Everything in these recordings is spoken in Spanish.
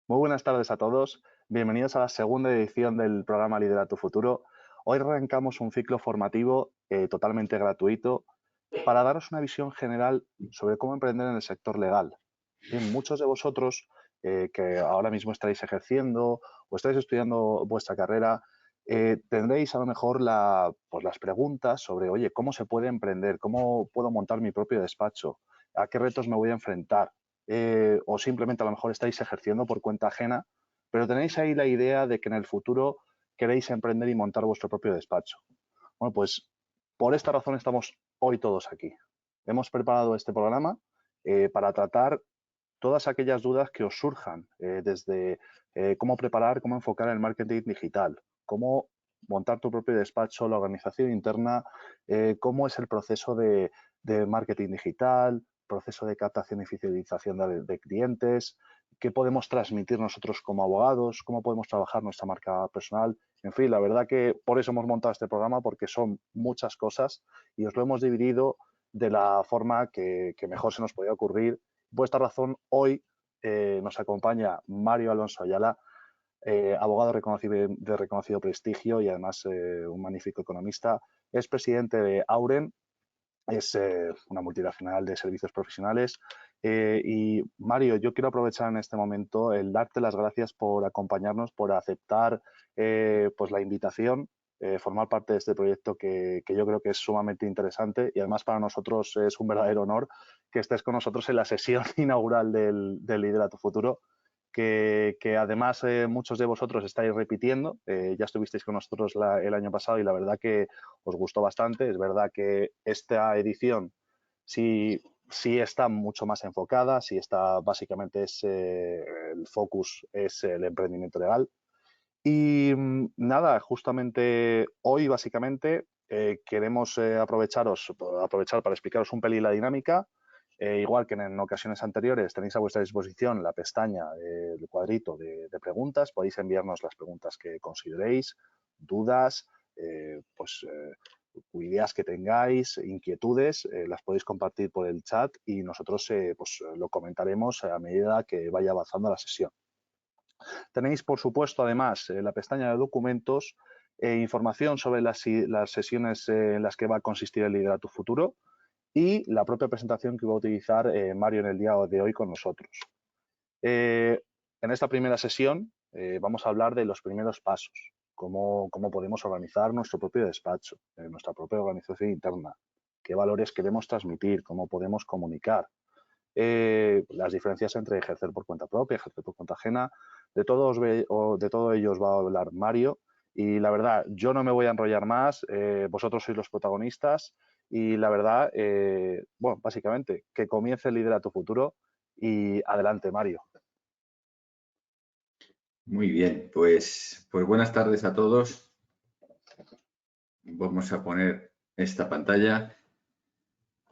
Muy buenas tardes a todos. Bienvenidos a la segunda edición del programa Lidera tu Futuro. Hoy arrancamos un ciclo formativo totalmente gratuito para daros una visión general sobre cómo emprender en el sector legal. Bien, muchos de vosotros que ahora mismo estáis ejerciendo o estáis estudiando vuestra carrera, tendréis a lo mejor pues las preguntas sobre, oye, ¿cómo se puede emprender? ¿Cómo puedo montar mi propio despacho? ¿A qué retos me voy a enfrentar? O simplemente a lo mejor estáis ejerciendo por cuenta ajena, pero tenéis ahí la idea de que en el futuro queréis emprender y montar vuestro propio despacho. Bueno, pues por esta razón estamos hoy todos aquí. Hemos preparado este programa para tratar todas aquellas dudas que os surjan, desde cómo preparar, cómo enfocar el marketing digital, cómo montar tu propio despacho, la organización interna, cómo es el proceso de marketing digital, proceso de captación y fidelización de clientes, qué podemos transmitir nosotros como abogados, cómo podemos trabajar nuestra marca personal. En fin, la verdad que por eso hemos montado este programa, porque son muchas cosas y os lo hemos dividido de la forma que mejor se nos podía ocurrir. Por esta razón, hoy nos acompaña Mario Alonso Ayala, abogado de reconocido prestigio y además un magnífico economista. Es presidente de Auren, es una multinacional de servicios profesionales. Y Mario, yo quiero aprovechar en este momento el darte las gracias por acompañarnos, por aceptar pues la invitación, formar parte de este proyecto que yo creo que es sumamente interesante y además para nosotros es un verdadero honor que estés con nosotros en la sesión inaugural del Lidera tu Futuro. Que además muchos de vosotros estáis repitiendo, ya estuvisteis con nosotros el año pasado y la verdad que os gustó bastante. Es verdad que esta edición sí está mucho más enfocada, sí está básicamente el focus es el emprendimiento legal. Y nada, justamente hoy básicamente queremos aprovechar para explicaros un pelín la dinámica. Igual que en ocasiones anteriores tenéis a vuestra disposición la pestaña, el cuadrito de preguntas, podéis enviarnos las preguntas que consideréis, dudas, ideas que tengáis, inquietudes, las podéis compartir por el chat y nosotros pues, lo comentaremos a medida que vaya avanzando la sesión. Tenéis, por supuesto, además, en la pestaña de documentos, información sobre las sesiones en las que va a consistir el Lidera tu Futuro y la propia presentación que va a utilizar Mario en el día de hoy con nosotros. En esta primera sesión vamos a hablar de los primeros pasos, cómo podemos organizar nuestro propio despacho, nuestra propia organización interna, qué valores queremos transmitir, cómo podemos comunicar, las diferencias entre ejercer por cuenta propia, ejercer por cuenta ajena. De todo ello os va a hablar Mario y la verdad, yo no me voy a enrollar más, vosotros sois los protagonistas y la verdad, bueno, básicamente, que comience el Lidera tu Futuro y adelante, Mario. Muy bien, pues buenas tardes a todos. Vamos a poner esta pantalla.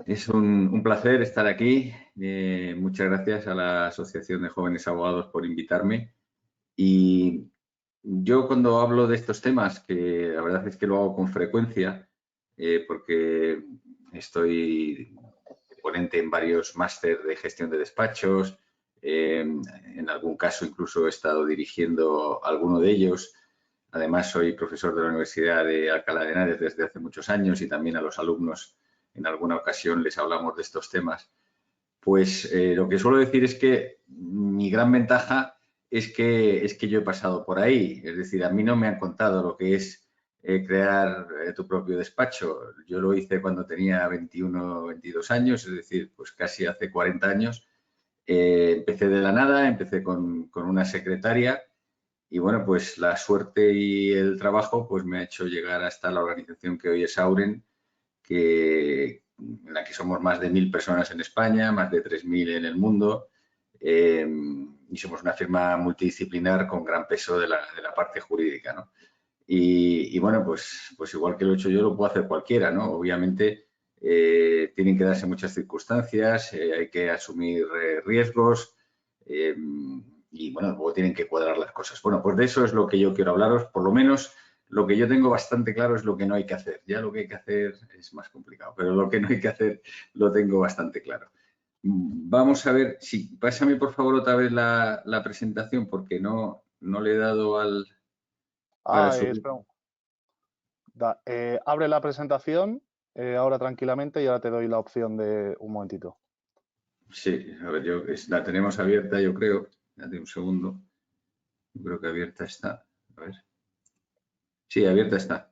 Es un placer estar aquí. Muchas gracias a la Asociación de Jóvenes Abogados por invitarme. Y yo cuando hablo de estos temas, que la verdad es que lo hago con frecuencia, porque estoy ponente en varios máster de gestión de despachos, en algún caso incluso he estado dirigiendo alguno de ellos. Además, soy profesor de la Universidad de Alcalá de Henares desde hace muchos años y también a los alumnos en alguna ocasión les hablamos de estos temas. Pues lo que suelo decir es que mi gran ventaja es que yo he pasado por ahí. Es decir, a mí no me han contado lo que es crear tu propio despacho. Yo lo hice cuando tenía 21 o 22 años, es decir, pues casi hace 40 años. Empecé de la nada, empecé con una secretaria y bueno, pues la suerte y el trabajo pues me ha hecho llegar hasta la organización que hoy es Auren, en la que somos más de 1.000 personas en España, más de 3.000 en el mundo, y somos una firma multidisciplinar con gran peso de la parte jurídica, ¿no? Y bueno, pues igual que lo he hecho yo, lo puede hacer cualquiera, ¿no? Obviamente tienen que darse muchas circunstancias, hay que asumir riesgos y bueno, luego tienen que cuadrar las cosas. Bueno, pues de eso es lo que yo quiero hablaros, por lo menos lo que yo tengo bastante claro es lo que no hay que hacer. Ya lo que hay que hacer es más complicado, pero lo que no hay que hacer lo tengo bastante claro. Vamos a ver, si pásame por favor otra vez la presentación porque no le he dado para subir. Espera. Abre la presentación ahora tranquilamente y ahora te doy la opción de un momentito. Sí, a ver, la tenemos abierta, yo creo. Date un segundo. Yo creo que abierta está. A ver. Sí, abierta está.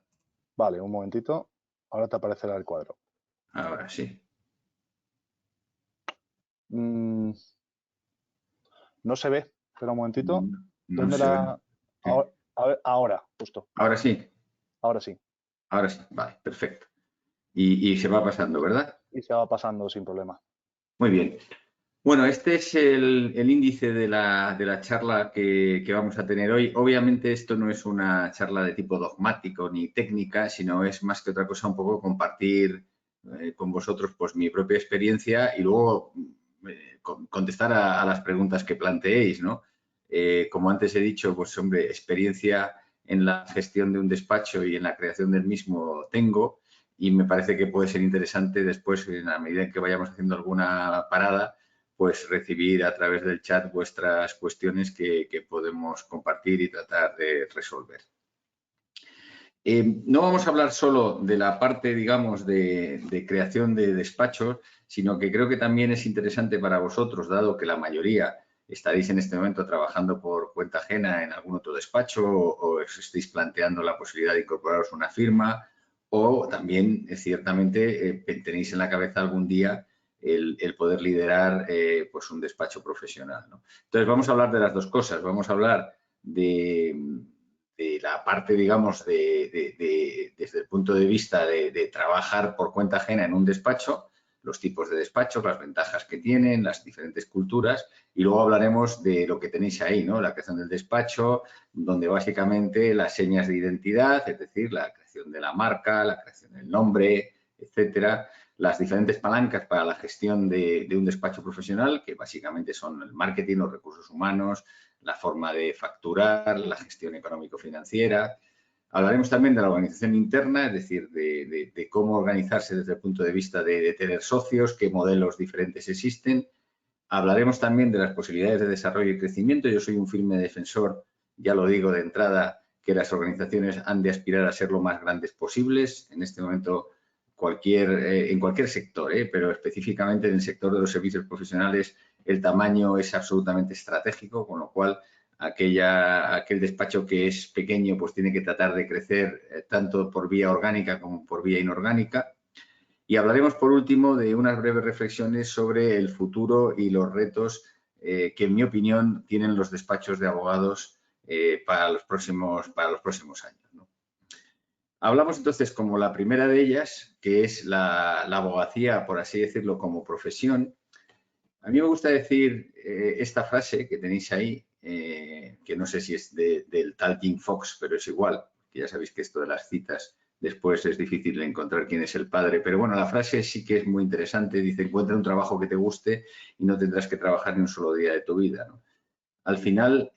Vale, un momentito. Ahora te aparecerá el cuadro. Ahora sí. Mm, no se ve. Espera un momentito. No ¿Dónde se ve. la...? ¿Qué? Ahora, a ver, ahora, justo. Ahora sí. Ahora sí. Ahora sí. Vale, perfecto. Y se va pasando, ¿verdad? Y se va pasando sin problema. Muy bien. Bueno, este es el índice de la charla que vamos a tener hoy. Obviamente esto no es una charla de tipo dogmático ni técnica, sino es más que otra cosa un poco compartir con vosotros pues mi propia experiencia y luego contestar a las preguntas que planteéis, ¿no? Como antes he dicho, pues hombre, experiencia en la gestión de un despacho y en la creación del mismo tengo y me parece que puede ser interesante después, en la medida en que vayamos haciendo alguna parada, pues recibir a través del chat vuestras cuestiones que podemos compartir y tratar de resolver. No vamos a hablar solo de la parte, digamos, de creación de despachos, sino que creo que también es interesante para vosotros, dado que la mayoría estaréis en este momento trabajando por cuenta ajena en algún otro despacho o os estáis planteando la posibilidad de incorporaros a una firma o también, ciertamente, tenéis en la cabeza algún día el poder liderar pues un despacho profesional, ¿no? Entonces, vamos a hablar de las dos cosas. Vamos a hablar de la parte, digamos, desde el punto de vista de trabajar por cuenta ajena en un despacho, los tipos de despachos, las ventajas que tienen, las diferentes culturas, y luego hablaremos de lo que tenéis ahí, ¿no? La creación del despacho, donde básicamente las señas de identidad, es decir, la creación de la marca, la creación del nombre, etcétera, las diferentes palancas para la gestión de un despacho profesional, que básicamente son el marketing, los recursos humanos, la forma de facturar, la gestión económico-financiera. Hablaremos también de la organización interna, es decir, de cómo organizarse desde el punto de vista de tener socios, qué modelos diferentes existen. Hablaremos también de las posibilidades de desarrollo y crecimiento. Yo soy un firme defensor, ya lo digo de entrada, que las organizaciones han de aspirar a ser lo más grandes posibles. En este momento, en cualquier sector, pero específicamente en el sector de los servicios profesionales, el tamaño es absolutamente estratégico, con lo cual aquel despacho que es pequeño pues tiene que tratar de crecer tanto por vía orgánica como por vía inorgánica. Y hablaremos, por último, de unas breves reflexiones sobre el futuro y los retos que, en mi opinión, tienen los despachos de abogados para los próximos años, ¿no? Hablamos entonces como la primera de ellas, que es la abogacía, por así decirlo, como profesión. A mí me gusta decir esta frase que tenéis ahí, que no sé si es del tal Jim Fox, pero es igual, que ya sabéis que esto de las citas después es difícil de encontrar quién es el padre, pero bueno, la frase sí que es muy interesante, dice, encuentra un trabajo que te guste y no tendrás que trabajar ni un solo día de tu vida, ¿no? Al final,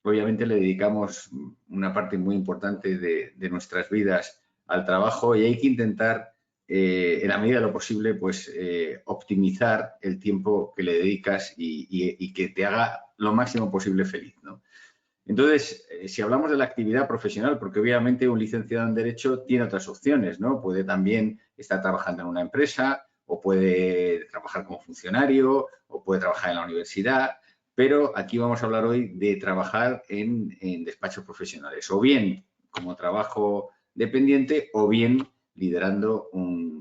obviamente le dedicamos una parte muy importante de nuestras vidas al trabajo y hay que intentar, en la medida de lo posible, pues optimizar el tiempo que le dedicas y que te haga lo máximo posible feliz, ¿no? Entonces, si hablamos de la actividad profesional, porque obviamente un licenciado en Derecho tiene otras opciones, ¿no? Puede también estar trabajando en una empresa o puede trabajar como funcionario o puede trabajar en la universidad, pero aquí vamos a hablar hoy de trabajar en despachos profesionales, o bien como trabajo dependiente o bien liderando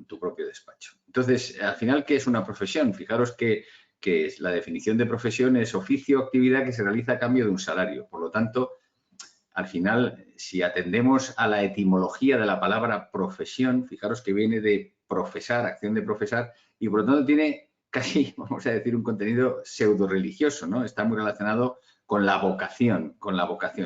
tu propio despacho. Entonces, al final, ¿qué es una profesión? Fijaros que es la definición de profesión es oficio o actividad que se realiza a cambio de un salario. Por lo tanto, al final, si atendemos a la etimología de la palabra profesión, fijaros que viene de profesar, acción de profesar, y por lo tanto tiene casi, vamos a decir, un contenido pseudo religioso, ¿no? Está muy relacionado con la vocación,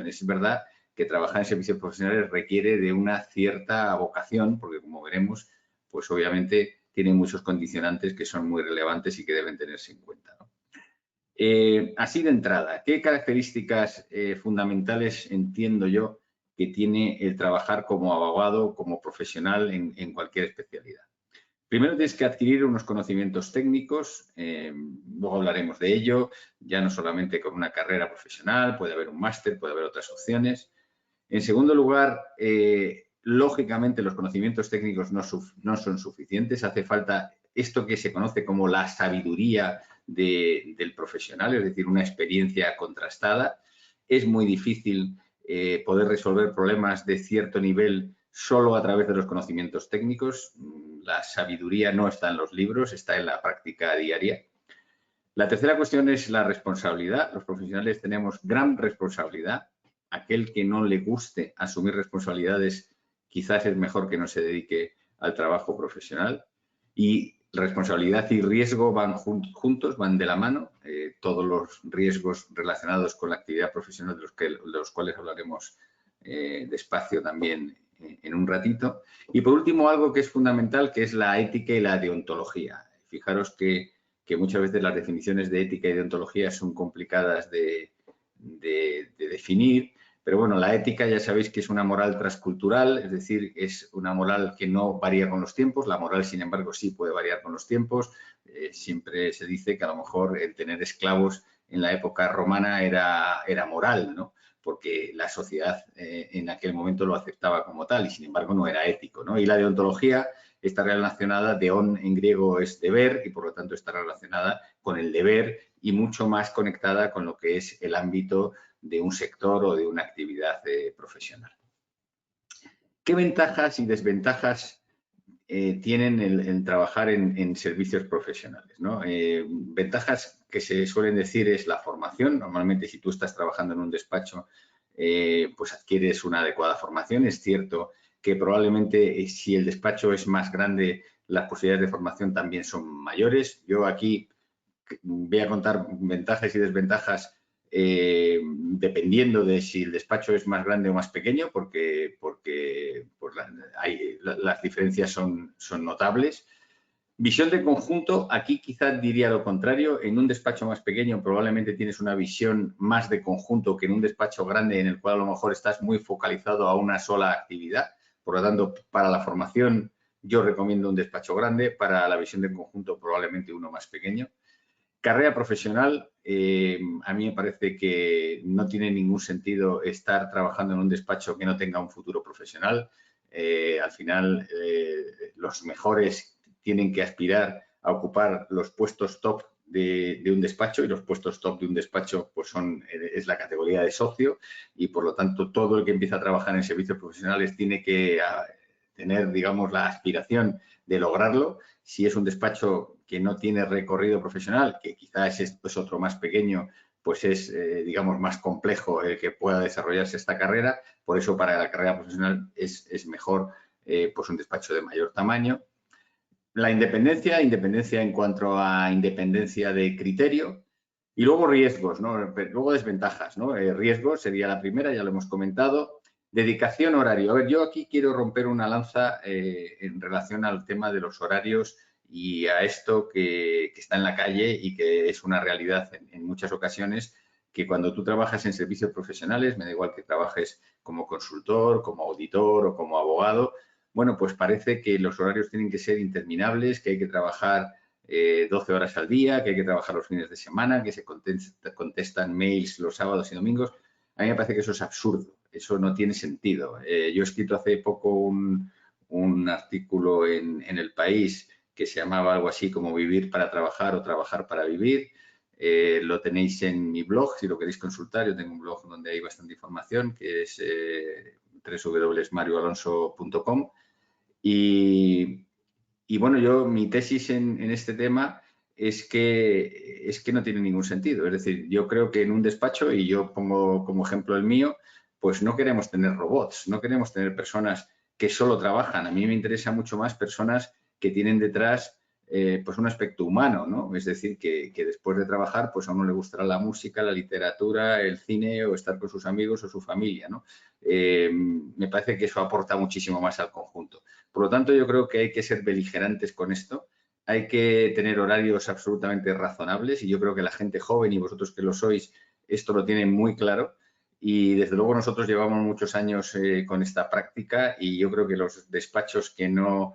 Es verdad que trabajar en servicios profesionales requiere de una cierta vocación, porque como veremos, pues obviamente tiene muchos condicionantes que son muy relevantes y que deben tenerse en cuenta, ¿no? Así de entrada, ¿qué características fundamentales entiendo yo que tiene el trabajar como abogado, como profesional en cualquier especialidad? Primero tienes que adquirir unos conocimientos técnicos, luego hablaremos de ello, ya no solamente con una carrera profesional, puede haber un máster, puede haber otras opciones. En segundo lugar, lógicamente los conocimientos técnicos no son suficientes, hace falta esto que se conoce como la sabiduría del profesional, es decir, una experiencia contrastada. Es muy difícil poder resolver problemas de cierto nivel solo a través de los conocimientos técnicos. La sabiduría no está en los libros, está en la práctica diaria. La tercera cuestión es la responsabilidad. Los profesionales tenemos gran responsabilidad. Aquel que no le guste asumir responsabilidades, quizás es mejor que no se dedique al trabajo profesional. Y responsabilidad y riesgo van juntos, van de la mano. Todos los riesgos relacionados con la actividad profesional, de los cuales hablaremos despacio también en un ratito. Y por último, algo que es fundamental, que es la ética y la deontología. Fijaros que muchas veces las definiciones de ética y deontología son complicadas de definir, pero bueno, la ética ya sabéis que es una moral transcultural, es decir, es una moral que no varía con los tiempos. La moral, sin embargo, sí puede variar con los tiempos. Siempre se dice que a lo mejor el tener esclavos en la época romana era moral, ¿no? Porque la sociedad en aquel momento lo aceptaba como tal y, sin embargo, no era ético, ¿no? Y la deontología está relacionada, deon en griego es deber y por lo tanto está relacionada con el deber y mucho más conectada con lo que es el ámbito de un sector o de una actividad profesional. ¿Qué ventajas y desventajas tienen el trabajar en servicios profesionales, ¿no? Ventajas que se suelen decir es la formación. Normalmente, si tú estás trabajando en un despacho, pues adquieres una adecuada formación. Es cierto que probablemente si el despacho es más grande, las posibilidades de formación también son mayores. Yo aquí voy a contar ventajas y desventajas dependiendo de si el despacho es más grande o más pequeño, porque pues las diferencias son notables. Visión de conjunto, aquí quizás diría lo contrario. En un despacho más pequeño probablemente tienes una visión más de conjunto que en un despacho grande en el cual a lo mejor estás muy focalizado a una sola actividad. Por lo tanto, para la formación yo recomiendo un despacho grande, para la visión de conjunto probablemente uno más pequeño. Carrera profesional, a mí me parece que no tiene ningún sentido estar trabajando en un despacho que no tenga un futuro profesional. Al final, los mejores tienen que aspirar a ocupar los puestos top de un despacho y los puestos top de un despacho pues es la categoría de socio y por lo tanto todo el que empieza a trabajar en servicios profesionales tiene que tener, digamos, la aspiración de lograrlo. Si es un despacho que no tiene recorrido profesional, que quizás es otro más pequeño, pues es, digamos, más complejo el que pueda desarrollarse esta carrera. Por eso, para la carrera profesional es mejor pues un despacho de mayor tamaño. La independencia en cuanto a independencia de criterio. Y luego riesgos, ¿no? Luego desventajas, ¿no? Riesgos sería la primera, ya lo hemos comentado. Dedicación, horario. A ver, yo aquí quiero romper una lanza en relación al tema de los horarios y a esto que está en la calle y que es una realidad en muchas ocasiones, que cuando tú trabajas en servicios profesionales, me da igual que trabajes como consultor, como auditor o como abogado, bueno, pues parece que los horarios tienen que ser interminables, que hay que trabajar 12 horas al día, que hay que trabajar los fines de semana, que se contestan mails los sábados y domingos. A mí me parece que eso es absurdo, eso no tiene sentido. Yo he escrito hace poco un artículo en El País que se llamaba algo así como Vivir para trabajar o Trabajar para vivir. Lo tenéis en mi blog, si lo queréis consultar. Yo tengo un blog donde hay bastante información, que es www.marioalonso.com. Y bueno, mi tesis en este tema es que no tiene ningún sentido. Es decir, yo creo que en un despacho, y yo pongo como ejemplo el mío, pues no queremos tener robots, no queremos tener personas que solo trabajan. A mí me interesa mucho más personas que tienen detrás pues un aspecto humano, ¿no? Es decir, que después de trabajar, pues a uno le gustará la música, la literatura, el cine o estar con sus amigos o su familia, ¿no? Me parece que eso aporta muchísimo más al conjunto. Por lo tanto, yo creo que hay que ser beligerantes con esto, hay que tener horarios absolutamente razonables y yo creo que la gente joven y vosotros que lo sois, esto lo tienen muy claro y desde luego nosotros llevamos muchos años con esta práctica y yo creo que los despachos que no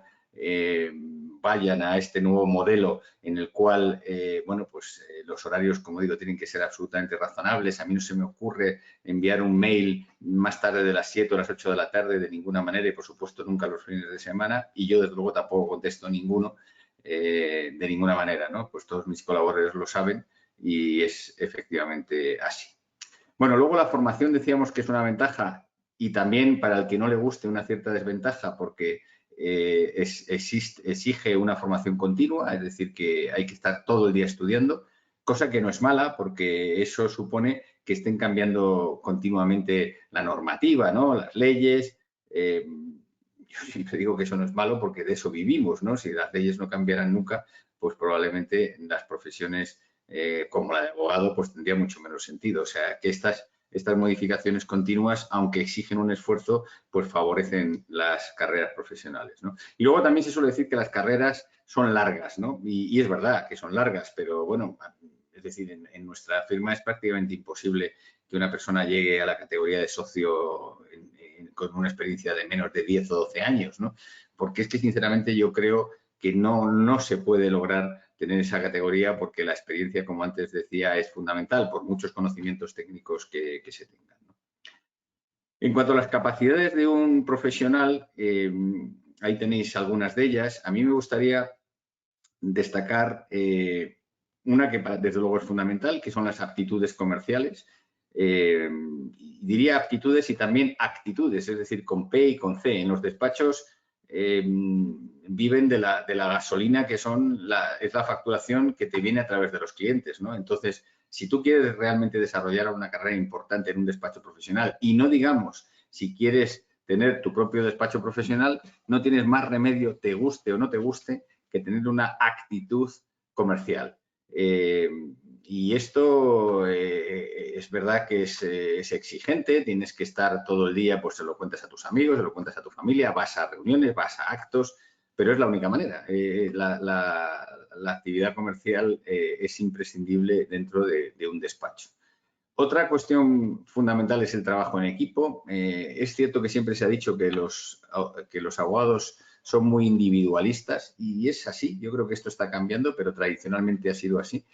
vayan a este nuevo modelo en el cual, bueno, pues los horarios, como digo, tienen que ser absolutamente razonables. A mí no se me ocurre enviar un mail más tarde de las 7 o las 8 de la tarde de ninguna manera y, por supuesto, nunca los fines de semana. Y yo, desde luego, tampoco contesto ninguno de ninguna manera, ¿no? Pues todos mis colaboradores lo saben y es efectivamente así. Bueno, luego la formación decíamos que es una ventaja y también para el que no le guste una cierta desventaja porque exige una formación continua, es decir, que hay que estar todo el día estudiando, cosa que no es mala porque eso supone que estén cambiando continuamente la normativa, ¿no? Las leyes. Yo siempre digo que eso no es malo porque de eso vivimos, ¿no? Si las leyes no cambiaran nunca, pues probablemente las profesiones como la de abogado, pues tendría mucho menos sentido. O sea, que estas modificaciones continuas, aunque exigen un esfuerzo, pues favorecen las carreras profesionales, ¿no? Y luego también se suele decir que las carreras son largas, ¿no? Y es verdad que son largas, pero bueno, es decir, en nuestra firma es prácticamente imposible que una persona llegue a la categoría de socio con una experiencia de menos de 10 o 12 años, ¿no? Porque es que, sinceramente, yo creo que no se puede lograr tener esa categoría porque la experiencia, como antes decía, es fundamental por muchos conocimientos técnicos que se tengan, ¿no? En cuanto a las capacidades de un profesional, ahí tenéis algunas de ellas. A mí me gustaría destacar una que desde luego es fundamental, que son las aptitudes comerciales. Diría aptitudes y también actitudes, es decir, con P y con C. En los despachos viven de la gasolina que es la facturación que te viene a través de los clientes, ¿no? Entonces, si tú quieres realmente desarrollar una carrera importante en un despacho profesional y no digamos si quieres tener tu propio despacho profesional, no tienes más remedio, te guste o no te guste, que tener una actitud comercial. Y esto es verdad que es exigente, tienes que estar todo el día, pues se lo cuentas a tus amigos, se lo cuentas a tu familia, vas a reuniones, vas a actos, pero es la única manera. La actividad comercial es imprescindible dentro de un despacho. Otra cuestión fundamental es el trabajo en equipo. Es cierto que siempre se ha dicho que los abogados son muy individualistas y es así. Yo creo que esto está cambiando, pero tradicionalmente ha sido así.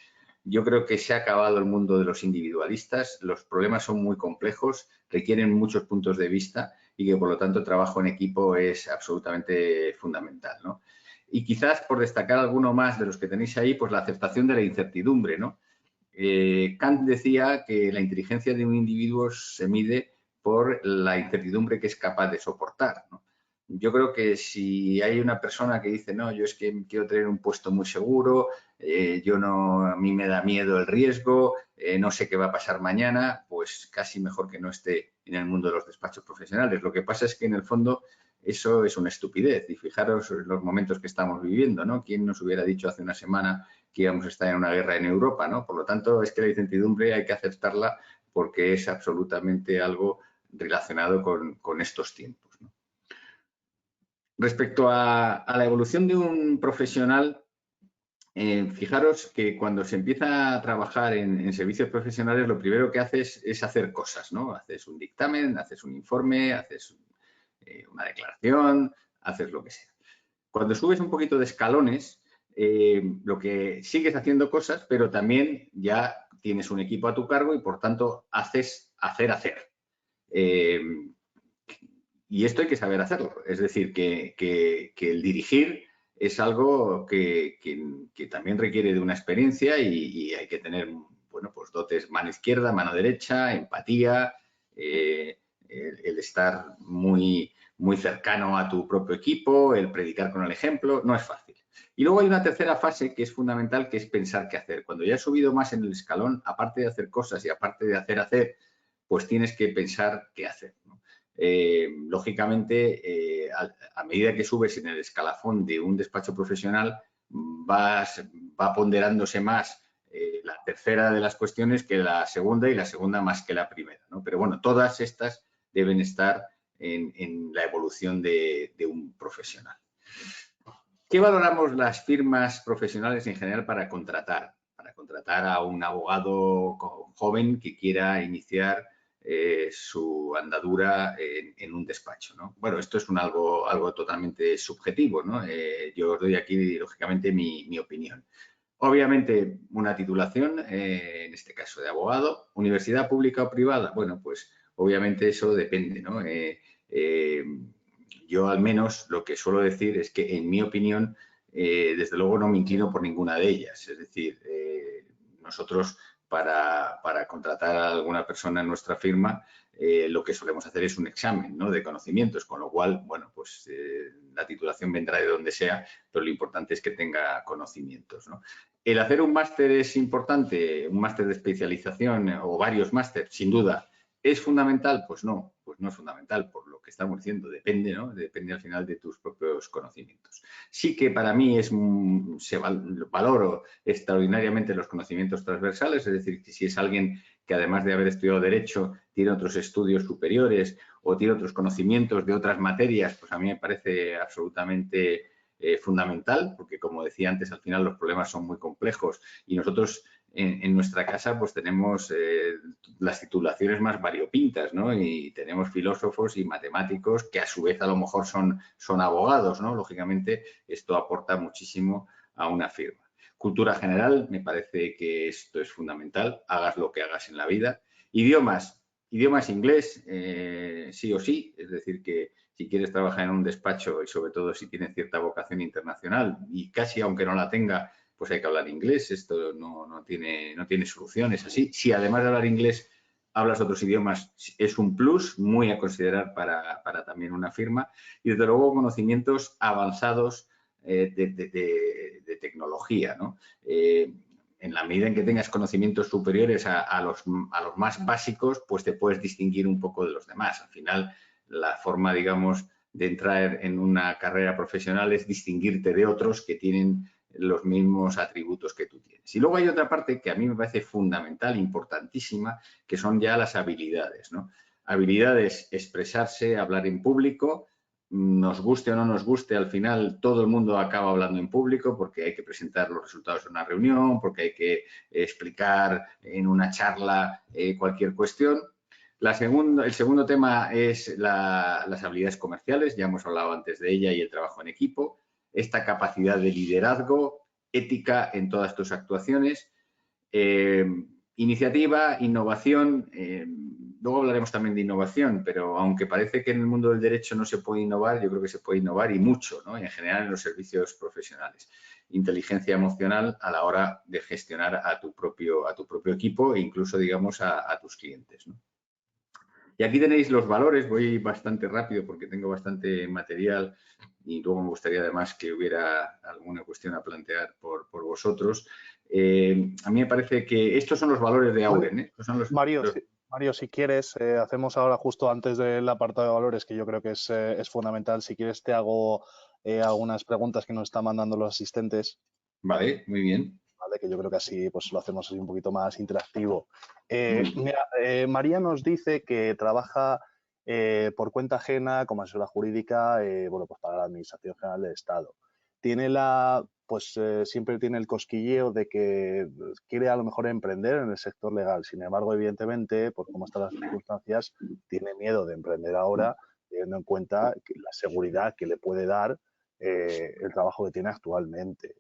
Yo creo que se ha acabado el mundo de los individualistas. Los problemas son muy complejos, requieren muchos puntos de vista y que, por lo tanto, el trabajo en equipo es absolutamente fundamental, ¿no? Y quizás, por destacar alguno más de los que tenéis ahí, pues la aceptación de la incertidumbre, ¿no? Kant decía que la inteligencia de un individuo se mide por la incertidumbre que es capaz de soportar, ¿no? Yo creo que si hay una persona que dice, no, yo es que quiero tener un puesto muy seguro, a mí me da miedo el riesgo, no sé qué va a pasar mañana, pues casi mejor que no esté en el mundo de los despachos profesionales. Lo que pasa es que en el fondo eso es una estupidez y fijaros en los momentos que estamos viviendo, ¿no? ¿Quién nos hubiera dicho hace una semana que íbamos a estar en una guerra en Europa, ¿no? Por lo tanto, es que la incertidumbre hay que aceptarla porque es absolutamente algo relacionado con estos tiempos, ¿no? Respecto a la evolución de un profesional, fijaros que cuando se empieza a trabajar en servicios profesionales, lo primero que haces es hacer cosas, ¿no? Haces un dictamen, haces un informe, haces una declaración, haces lo que sea. Cuando subes un poquito de escalones, lo que sigues haciendo cosas, pero también ya tienes un equipo a tu cargo y, por tanto, haces hacer. Y esto hay que saber hacerlo. Es decir, que el dirigir es algo que también requiere de una experiencia y hay que tener, bueno, pues dotes mano izquierda, mano derecha, empatía, el estar muy cercano a tu propio equipo, el predicar con el ejemplo, no es fácil. Y luego hay una tercera fase que es fundamental, que es pensar qué hacer. Cuando ya has subido más en el escalón, aparte de hacer cosas y aparte de hacer, pues tienes que pensar qué hacer, ¿no? Lógicamente, a medida que subes en el escalafón de un despacho profesional, va ponderándose más la tercera de las cuestiones que la segunda y la segunda más que la primera, ¿no? Pero bueno, todas estas deben estar en la evolución de un profesional. ¿Qué valoramos las firmas profesionales en general para contratar? Para contratar a un abogado joven que quiera iniciar su andadura en un despacho, ¿no? Bueno, esto es algo totalmente subjetivo, ¿no? Yo os doy aquí, lógicamente, mi opinión. Obviamente, una titulación, en este caso de abogado, universidad pública o privada, bueno, pues obviamente eso depende, ¿no? Yo al menos lo que suelo decir es que, en mi opinión, desde luego no me inclino por ninguna de ellas. Es decir, nosotros para contratar a alguna persona en nuestra firma, lo que solemos hacer es un examen, ¿no?, de conocimientos, con lo cual, bueno, pues la titulación vendrá de donde sea, pero lo importante es que tenga conocimientos, ¿no? ¿El hacer un máster es importante? ¿Un máster de especialización o varios másteres? Sin duda. ¿Es fundamental? Pues no es fundamental, por lo que estamos diciendo. Depende, ¿no? Depende al final de tus propios conocimientos. Sí que para mí valoro extraordinariamente los conocimientos transversales, es decir, que si es alguien que, además de haber estudiado Derecho, tiene otros estudios superiores o tiene otros conocimientos de otras materias, pues a mí me parece absolutamente fundamental, porque, como decía antes, al final los problemas son muy complejos y nosotros en nuestra casa pues tenemos las titulaciones más variopintas, ¿no? Y tenemos filósofos y matemáticos que, a su vez, a lo mejor son abogados, ¿no? Lógicamente, esto aporta muchísimo a una firma. Cultura general, me parece que esto es fundamental, hagas lo que hagas en la vida. Idiomas inglés, sí o sí, es decir, que si quieres trabajar en un despacho y, sobre todo, si tienes cierta vocación internacional, y casi aunque no la tenga, pues hay que hablar inglés. Esto no tiene soluciones así. Si, además de hablar inglés, hablas otros idiomas, es un plus muy a considerar para también una firma. Y, desde luego, conocimientos avanzados de tecnología, ¿no? En la medida en que tengas conocimientos superiores a los más básicos, pues te puedes distinguir un poco de los demás. Al final, la forma, digamos, de entrar en una carrera profesional es distinguirte de otros que tienen los mismos atributos que tú tienes. Y luego hay otra parte que a mí me parece fundamental, importantísima, que son ya las habilidades, ¿no? Habilidades: expresarse, hablar en público. Nos guste o no nos guste, al final todo el mundo acaba hablando en público, porque hay que presentar los resultados de una reunión, porque hay que explicar en una charla cualquier cuestión. El segundo tema es las habilidades comerciales. Ya hemos hablado antes de ella, y el trabajo en equipo. Esta capacidad de liderazgo, ética en todas tus actuaciones. Iniciativa, innovación. Luego hablaremos también de innovación, pero aunque parece que en el mundo del derecho no se puede innovar, yo creo que se puede innovar, y mucho, ¿no? En general, en los servicios profesionales. Inteligencia emocional a la hora de gestionar a tu propio equipo, e incluso, digamos, a tus clientes, ¿no? Y aquí tenéis los valores. Voy bastante rápido porque tengo bastante material, y luego me gustaría, además, que hubiera alguna cuestión a plantear por vosotros. A mí me parece que estos son los valores de Auren, ¿eh? Son Mario, si quieres, hacemos ahora, justo antes del apartado de valores, que yo creo que es fundamental. Si quieres, te hago algunas preguntas que nos están mandando los asistentes. Vale, muy bien. ¿Vale? Que yo creo que así pues lo hacemos así un poquito más interactivo. Mira, María nos dice que trabaja por cuenta ajena como asesora jurídica, bueno, pues para la Administración General del Estado. Siempre tiene el cosquilleo de que quiere a lo mejor emprender en el sector legal. Sin embargo, evidentemente, por cómo están las circunstancias, tiene miedo de emprender ahora, teniendo en cuenta la seguridad que le puede dar el trabajo que tiene actualmente.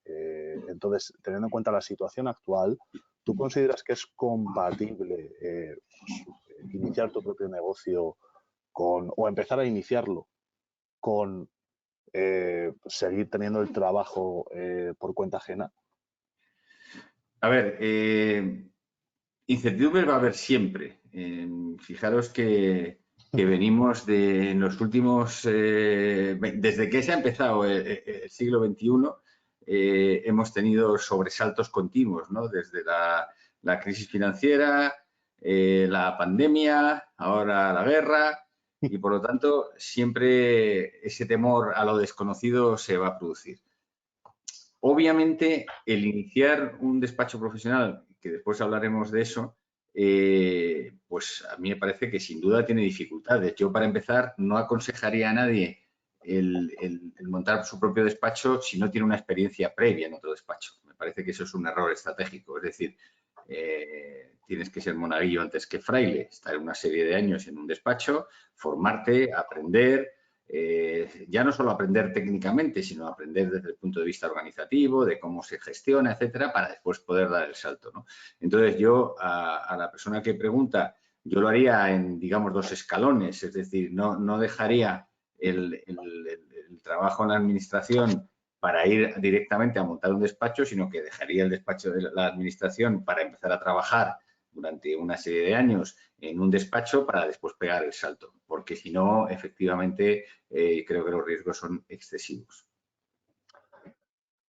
Entonces, teniendo en cuenta la situación actual, ¿tú consideras que es compatible iniciar tu propio negocio o empezar a iniciarlo con seguir teniendo el trabajo por cuenta ajena? A ver, incertidumbre va a haber siempre. Fijaros que venimos en los últimos, desde que se ha empezado el siglo XXI, hemos tenido sobresaltos continuos, ¿no? Desde la crisis financiera, la pandemia, ahora la guerra, y, por lo tanto, siempre ese temor a lo desconocido se va a producir. Obviamente, el iniciar un despacho profesional, que después hablaremos de eso, pues a mí me parece que sin duda tiene dificultades. Yo, para empezar, no aconsejaría a nadie el montar su propio despacho si no tiene una experiencia previa en otro despacho. Me parece que eso es un error estratégico. Es decir, tienes que ser monaguillo antes que fraile, estar una serie de años en un despacho, formarte, aprender, ya no solo aprender técnicamente, sino aprender desde el punto de vista organizativo, de cómo se gestiona, etcétera, para después poder dar el salto, ¿no? Entonces, yo a la persona que pregunta, yo lo haría en, digamos, 2 escalones, es decir, no dejaría el trabajo en la administración para ir directamente a montar un despacho, sino que dejaría el despacho de la administración para empezar a trabajar durante una serie de años en un despacho para después pegar el salto, porque si no, efectivamente, creo que los riesgos son excesivos.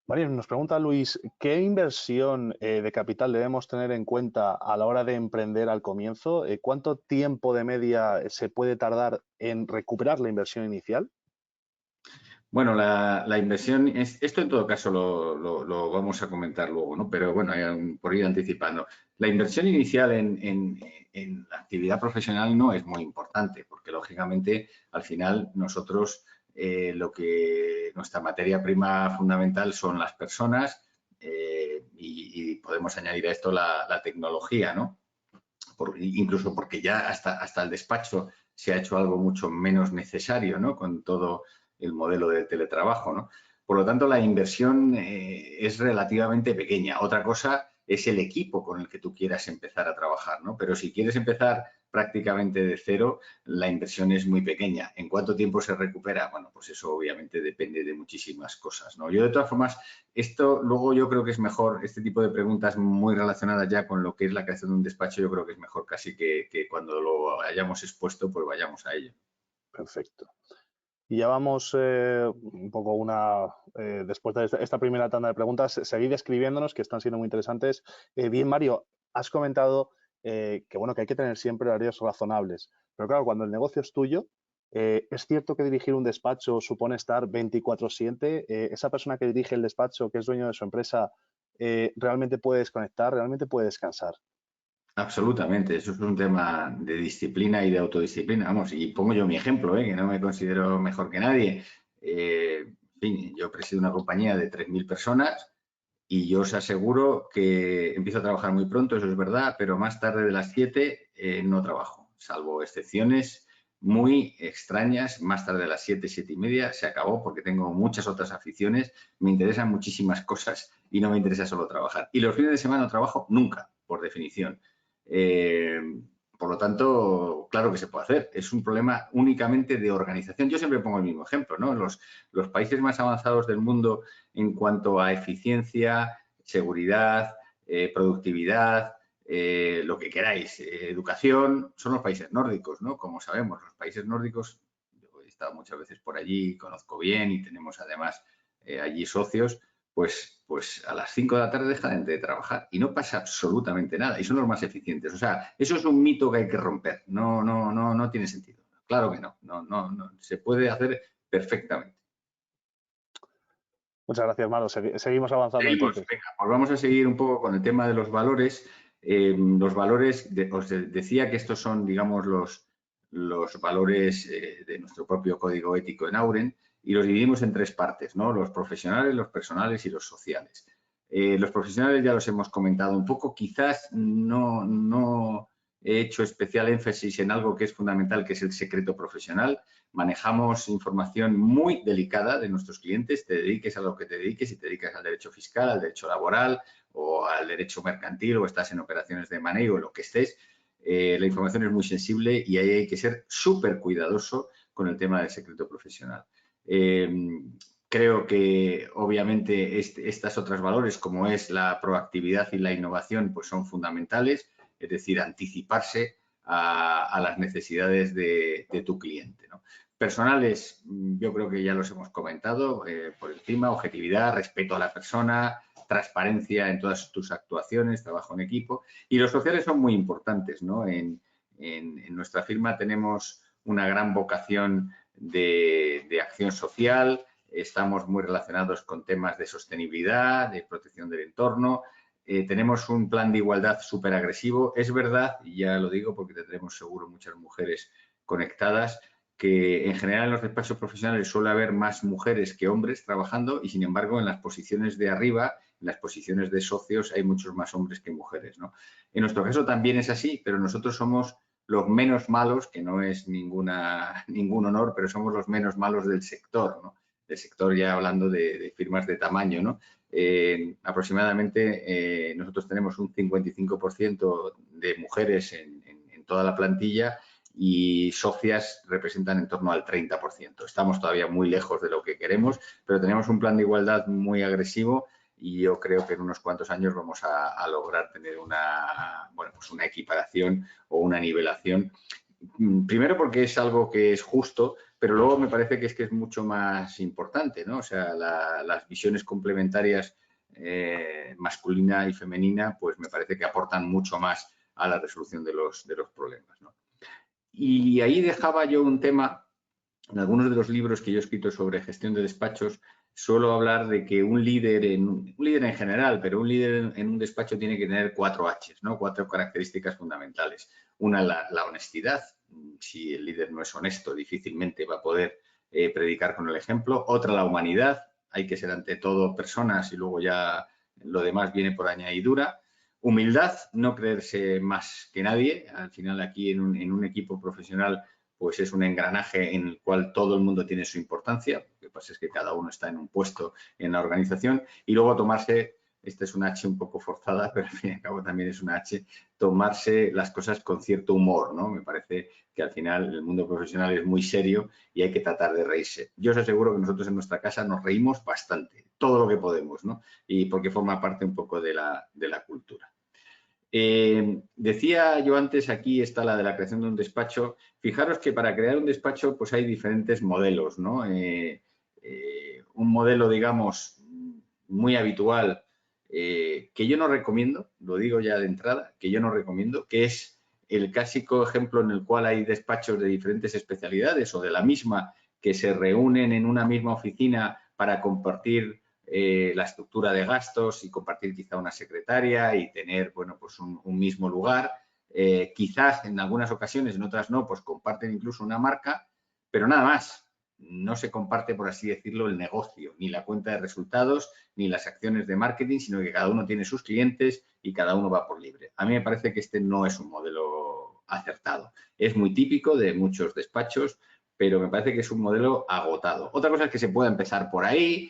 Vale, nos pregunta Luis, ¿qué inversión de capital debemos tener en cuenta a la hora de emprender al comienzo? ¿Cuánto tiempo de media se puede tardar en recuperar la inversión inicial? Bueno, la inversión, esto en todo caso lo vamos a comentar luego, ¿no? Pero bueno, por ir anticipando. La inversión inicial en la actividad profesional no es muy importante, porque lógicamente al final nosotros nuestra materia prima fundamental son las personas y podemos añadir a esto la tecnología, ¿no? Incluso porque ya hasta el despacho se ha hecho algo mucho menos necesario, ¿no? Con todo el modelo de teletrabajo, ¿no? Por lo tanto, la inversión es relativamente pequeña. Otra cosa es el equipo con el que tú quieras empezar a trabajar, ¿no? Pero si quieres empezar prácticamente de cero, la inversión es muy pequeña. ¿En cuánto tiempo se recupera? Bueno, pues eso obviamente depende de muchísimas cosas, ¿no? Yo de todas formas, esto luego yo creo que es mejor, este tipo de preguntas muy relacionadas ya con lo que es la creación de un despacho, yo creo que es mejor casi que cuando lo hayamos expuesto, pues vayamos a ello. Perfecto. Y ya vamos un poco después de esta primera tanda de preguntas, seguid escribiéndonos que están siendo muy interesantes. Bien, Mario, has comentado que hay que tener siempre horarios razonables. Pero claro, cuando el negocio es tuyo, es cierto que dirigir un despacho supone estar 24/7. Esa persona que dirige el despacho, que es dueño de su empresa, realmente puede desconectar, realmente puede descansar. Absolutamente, eso es un tema de disciplina y de autodisciplina. Vamos, y pongo yo mi ejemplo, que no me considero mejor que nadie. En fin, yo presido una compañía de 3.000 personas y yo os aseguro que empiezo a trabajar muy pronto, eso es verdad, pero más tarde de las 7 no trabajo, salvo excepciones muy extrañas. Más tarde de las 7, 7:30 se acabó porque tengo muchas otras aficiones, me interesan muchísimas cosas y no me interesa solo trabajar. Y los fines de semana no trabajo nunca, por definición. Eh, por lo tanto, claro que se puede hacer. Es un problema únicamente de organización. Yo siempre pongo el mismo ejemplo, ¿no? Los países más avanzados del mundo en cuanto a eficiencia, seguridad, productividad, lo que queráis, educación, son los países nórdicos, ¿no? Como sabemos, los países nórdicos, yo he estado muchas veces por allí, conozco bien y tenemos además allí socios, pues a las 5 de la tarde dejan de trabajar y no pasa absolutamente nada y son los más eficientes. O sea, eso es un mito que hay que romper. No tiene sentido. Claro que no. Se puede hacer perfectamente. Muchas gracias, Mario. Seguimos avanzando entonces. Venga, pues vamos a seguir un poco con el tema de los valores. Los valores, os decía que estos son, digamos, los valores de nuestro propio código ético en Auren y los dividimos en 3 partes, ¿no? Los profesionales, los personales y los sociales. Los profesionales ya los hemos comentado un poco, quizás no he hecho especial énfasis en algo que es fundamental, que es el secreto profesional. Manejamos información muy delicada de nuestros clientes, te dediques a lo que te dediques, si te dedicas al derecho fiscal, al derecho laboral o al derecho mercantil o estás en operaciones de manejo o lo que estés, la información es muy sensible y ahí hay que ser súper cuidadoso con el tema del secreto profesional. Creo que obviamente estas otras valores como es la proactividad y la innovación pues son fundamentales, es decir, anticiparse a las necesidades de tu cliente, ¿no? Personales, yo creo que ya los hemos comentado por encima, objetividad, respeto a la persona, transparencia en todas tus actuaciones, trabajo en equipo. Y los sociales son muy importantes, ¿no? En nuestra firma tenemos una gran vocación de acción social, estamos muy relacionados con temas de sostenibilidad, de protección del entorno. Tenemos un plan de igualdad súper agresivo. Es verdad, y ya lo digo porque tendremos seguro muchas mujeres conectadas, que en general en los despachos profesionales suele haber más mujeres que hombres trabajando y sin embargo en las posiciones de arriba, las posiciones de socios hay muchos más hombres que mujeres, ¿no? En nuestro caso también es así, pero nosotros somos los menos malos, que no es ningún honor, pero somos los menos malos del sector, ¿no? Del sector ya hablando de firmas de tamaño, ¿no? Aproximadamente nosotros tenemos un 55% de mujeres en toda la plantilla y socias representan en torno al 30%. Estamos todavía muy lejos de lo que queremos, pero tenemos un plan de igualdad muy agresivo y yo creo que en unos cuantos años vamos a lograr tener pues una equiparación o una nivelación. Primero porque es algo que es justo, pero luego me parece que es mucho más importante, ¿no? O sea, las visiones complementarias masculina y femenina, pues me parece que aportan mucho más a la resolución de los problemas, ¿no? Y ahí dejaba yo un tema, en algunos de los libros que yo he escrito sobre gestión de despachos, suelo hablar de que un líder en general, pero un líder en un despacho tiene que tener 4 H's, ¿no? 4 características fundamentales. Una, la honestidad. Si el líder no es honesto, difícilmente va a poder predicar con el ejemplo. Otra, la humanidad. Hay que ser ante todo personas y luego ya lo demás viene por añadidura. Humildad, no creerse más que nadie. Al final aquí en un equipo profesional pues es un engranaje en el cual todo el mundo tiene su importancia. Lo que pasa es que cada uno está en un puesto en la organización y luego tomarse, esta es una H un poco forzada, pero al fin y al cabo también es una H, tomarse las cosas con cierto humor, ¿no? Me parece que al final el mundo profesional es muy serio y hay que tratar de reírse. Yo os aseguro que nosotros en nuestra casa nos reímos bastante, todo lo que podemos, ¿no? Y porque forma parte un poco de la cultura. Decía yo antes, aquí está la de la creación de un despacho. Fijaros que para crear un despacho pues hay diferentes modelos, ¿no? Un modelo, digamos, muy habitual que yo no recomiendo, lo digo ya de entrada, que yo no recomiendo, que es el clásico ejemplo en el cual hay despachos de diferentes especialidades o de la misma que se reúnen en una misma oficina para compartir la estructura de gastos y compartir quizá una secretaria y tener, bueno, pues un mismo lugar. Quizás en algunas ocasiones, en otras no, pues comparten incluso una marca, pero nada más. No se comparte, por así decirlo, el negocio, ni la cuenta de resultados, ni las acciones de marketing, sino que cada uno tiene sus clientes y cada uno va por libre. A mí me parece que este no es un modelo acertado. Es muy típico de muchos despachos, pero me parece que es un modelo agotado. Otra cosa es que se pueda empezar por ahí,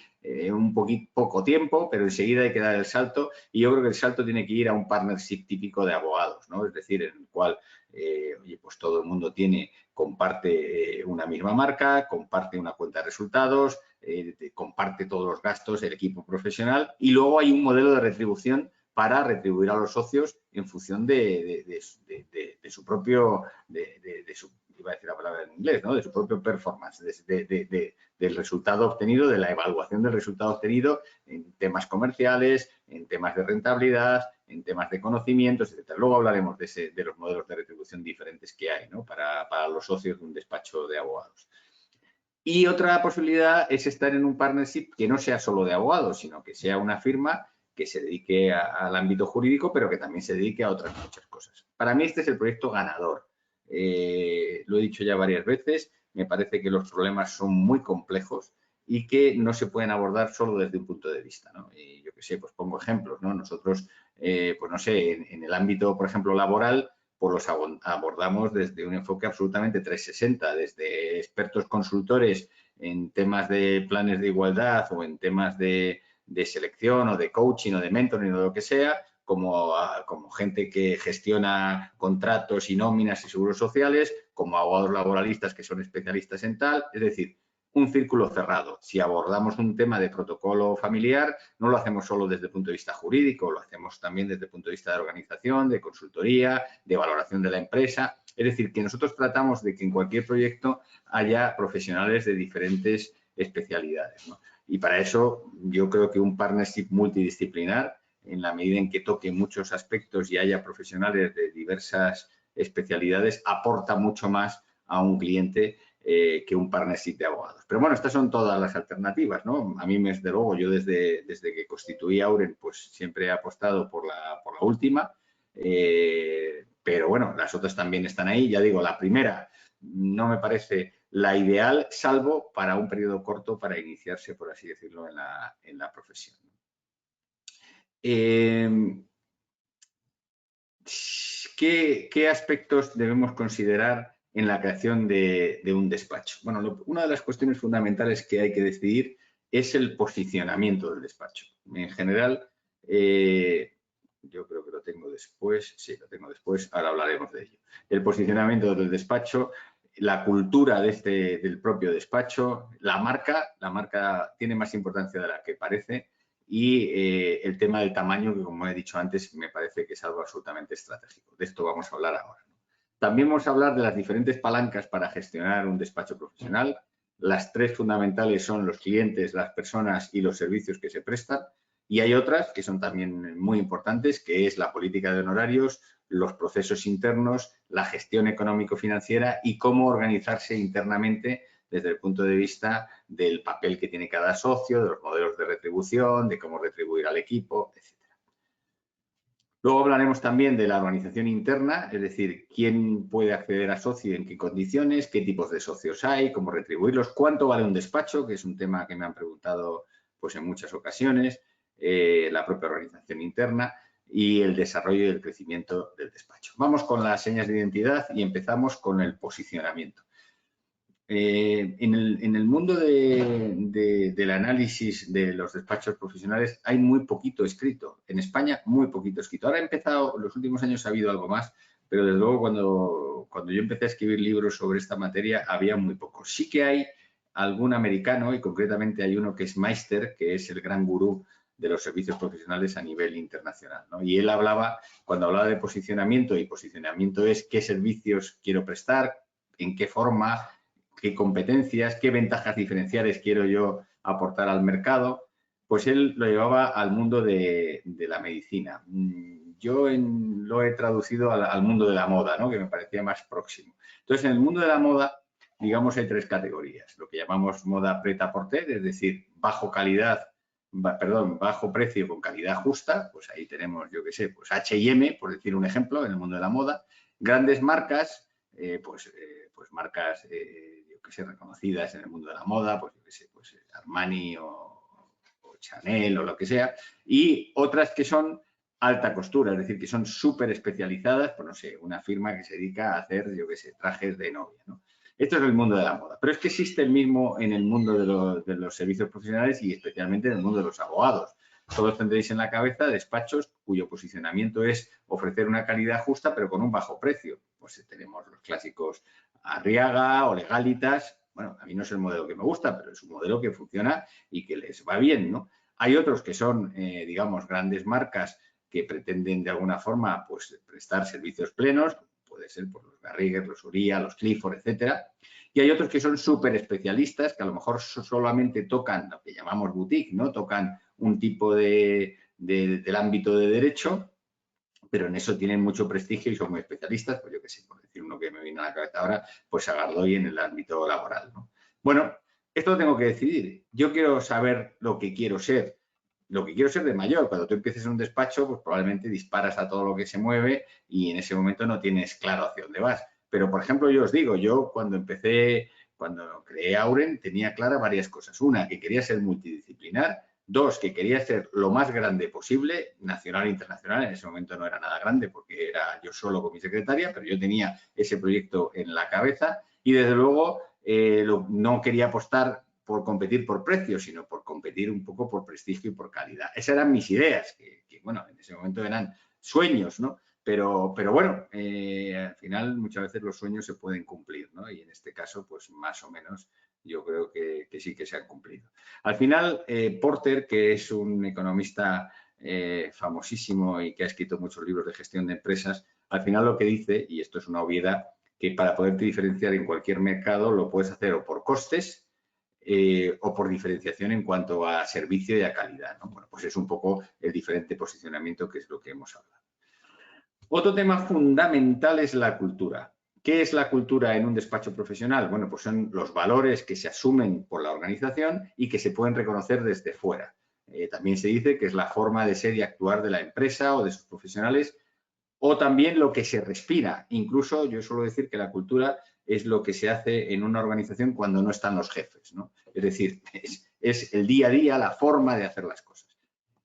poco tiempo, pero enseguida hay que dar el salto y yo creo que el salto tiene que ir a un partnership típico de abogados, ¿no? Es decir, en el cual oye, pues todo el mundo comparte una misma marca, comparte una cuenta de resultados, comparte todos los gastos, el equipo profesional y luego hay un modelo de retribución para retribuir a los socios en función de su propio, iba a decir la palabra en inglés, ¿no? De su propio performance, del resultado obtenido, de la evaluación del resultado obtenido en temas comerciales, en temas de rentabilidad, en temas de conocimientos, etc. Luego hablaremos de los modelos de retribución diferentes que hay, ¿no? para los socios de un despacho de abogados. Y otra posibilidad es estar en un partnership que no sea solo de abogados, sino que sea una firma que se dedique al ámbito jurídico, pero que también se dedique a otras muchas cosas. Para mí este es el proyecto ganador. Lo he dicho ya varias veces, me parece que los problemas son muy complejos y que no se pueden abordar solo desde un punto de vista, ¿no? Y yo qué sé, pues pongo ejemplos, ¿no? Nosotros, pues no sé, en el ámbito, por ejemplo, laboral, pues los abordamos desde un enfoque absolutamente 360, desde expertos consultores en temas de planes de igualdad o en temas de selección o de coaching o de mentoring o lo que sea, como gente que gestiona contratos y nóminas y seguros sociales, como abogados laboralistas que son especialistas en tal, es decir, un círculo cerrado. Si abordamos un tema de protocolo familiar, no lo hacemos solo desde el punto de vista jurídico, lo hacemos también desde el punto de vista de organización, de consultoría, de valoración de la empresa. Es decir, que nosotros tratamos de que en cualquier proyecto haya profesionales de diferentes especialidades, ¿no? Y para eso yo creo que un partnership multidisciplinar, en la medida en que toque muchos aspectos y haya profesionales de diversas especialidades, aporta mucho más a un cliente que un partnership de abogados. Pero bueno, estas son todas las alternativas, ¿no? A mí, desde luego, yo desde que constituí Auren, pues siempre he apostado por la última, pero bueno, las otras también están ahí. Ya digo, la primera no me parece la ideal, salvo para un periodo corto para iniciarse, por así decirlo, en la profesión. ¿Qué aspectos debemos considerar en la creación de un despacho? Bueno, una de las cuestiones fundamentales que hay que decidir es el posicionamiento del despacho. En general, yo creo que lo tengo después, sí, lo tengo después, ahora hablaremos de ello. El posicionamiento del despacho, la cultura del propio despacho, la marca tiene más importancia de la que parece, y el tema del tamaño, que como he dicho antes, me parece que es algo absolutamente estratégico. De esto vamos a hablar ahora. También vamos a hablar de las diferentes palancas para gestionar un despacho profesional. Las tres fundamentales son los clientes, las personas y los servicios que se prestan. Y hay otras que son también muy importantes, que es la política de honorarios, los procesos internos, la gestión económico-financiera y cómo organizarse internamente desde el punto de vista del papel que tiene cada socio, de los modelos de retribución, de cómo retribuir al equipo, etc. Luego hablaremos también de la organización interna, es decir, quién puede acceder a socio y en qué condiciones, qué tipos de socios hay, cómo retribuirlos, cuánto vale un despacho, que es un tema que me han preguntado pues, en muchas ocasiones, la propia organización interna y el desarrollo y el crecimiento del despacho. Vamos con las señas de identidad y empezamos con el posicionamiento. En el mundo del análisis de los despachos profesionales hay muy poquito escrito. En España, muy poquito escrito. Ahora ha empezado, en los últimos años ha habido algo más, pero desde luego cuando yo empecé a escribir libros sobre esta materia había muy poco. Sí que hay algún americano, y concretamente hay uno que es Meister, que es el gran gurú de los servicios profesionales a nivel internacional, ¿no? Y él cuando hablaba de posicionamiento, y posicionamiento es qué servicios quiero prestar, en qué forma, qué competencias, qué ventajas diferenciales quiero yo aportar al mercado, pues él lo llevaba al mundo de la medicina. Yo lo he traducido al mundo de la moda, ¿no? Que me parecía más próximo. Entonces, en el mundo de la moda, digamos, hay tres categorías. Lo que llamamos moda prêt-à-porter, es decir, bajo precio con calidad justa, pues ahí tenemos, yo qué sé, pues H&M, por decir un ejemplo, en el mundo de la moda. Grandes marcas, pues marcas que sé, reconocidas en el mundo de la moda, pues yo qué sé, pues Armani o Chanel o lo que sea, y otras que son alta costura, es decir, que son súper especializadas, pues no sé, una firma que se dedica a hacer, yo qué sé, trajes de novia, ¿no? Esto es el mundo de la moda, pero es que existe el mismo en el mundo de los servicios profesionales y especialmente en el mundo de los abogados. Todos tendréis en la cabeza despachos cuyo posicionamiento es ofrecer una calidad justa pero con un bajo precio. Pues tenemos los clásicos Arriaga o Legalitas. Bueno, a mí no es el modelo que me gusta, pero es un modelo que funciona y que les va bien, ¿no? Hay otros que son, digamos, grandes marcas que pretenden de alguna forma pues, prestar servicios plenos, puede ser por los Garrigues, los Uría, los Clifford, etcétera. Y hay otros que son súper especialistas, que a lo mejor solamente tocan lo que llamamos boutique, ¿no? Tocan un tipo del ámbito de derecho, pero en eso tienen mucho prestigio y son muy especialistas, pues yo qué sé, por decir uno que me viene a la cabeza ahora, pues Sagardoy en el ámbito laboral, ¿no? Bueno, esto lo tengo que decidir. Yo quiero saber lo que quiero ser de mayor. Cuando tú empieces en un despacho, pues probablemente disparas a todo lo que se mueve y en ese momento no tienes claro hacia dónde vas. Pero, por ejemplo, yo os digo, yo cuando creé Auren, tenía claras varias cosas. Una, que quería ser multidisciplinar. Dos, que quería ser lo más grande posible, nacional e internacional. En ese momento no era nada grande porque era yo solo con mi secretaria, pero yo tenía ese proyecto en la cabeza. Y, desde luego, no quería apostar por competir por precio, sino por competir un poco por prestigio y por calidad. Esas eran mis ideas, que bueno, en ese momento eran sueños, ¿no? Pero bueno, al final muchas veces los sueños se pueden cumplir, ¿no? Y en este caso, pues más o menos yo creo que sí que se han cumplido. Al final, Porter, que es un economista famosísimo y que ha escrito muchos libros de gestión de empresas, al final lo que dice, y esto es una obviedad, que para poderte diferenciar en cualquier mercado lo puedes hacer o por costes o por diferenciación en cuanto a servicio y a calidad, ¿no? Bueno, pues es un poco el diferente posicionamiento que es lo que hemos hablado. Otro tema fundamental es la cultura. ¿Qué es la cultura en un despacho profesional? Bueno, pues son los valores que se asumen por la organización y que se pueden reconocer desde fuera. También se dice que es la forma de ser y actuar de la empresa o de sus profesionales, o también lo que se respira. Incluso yo suelo decir que la cultura es lo que se hace en una organización cuando no están los jefes, ¿no? Es decir, es el día a día, la forma de hacer las cosas.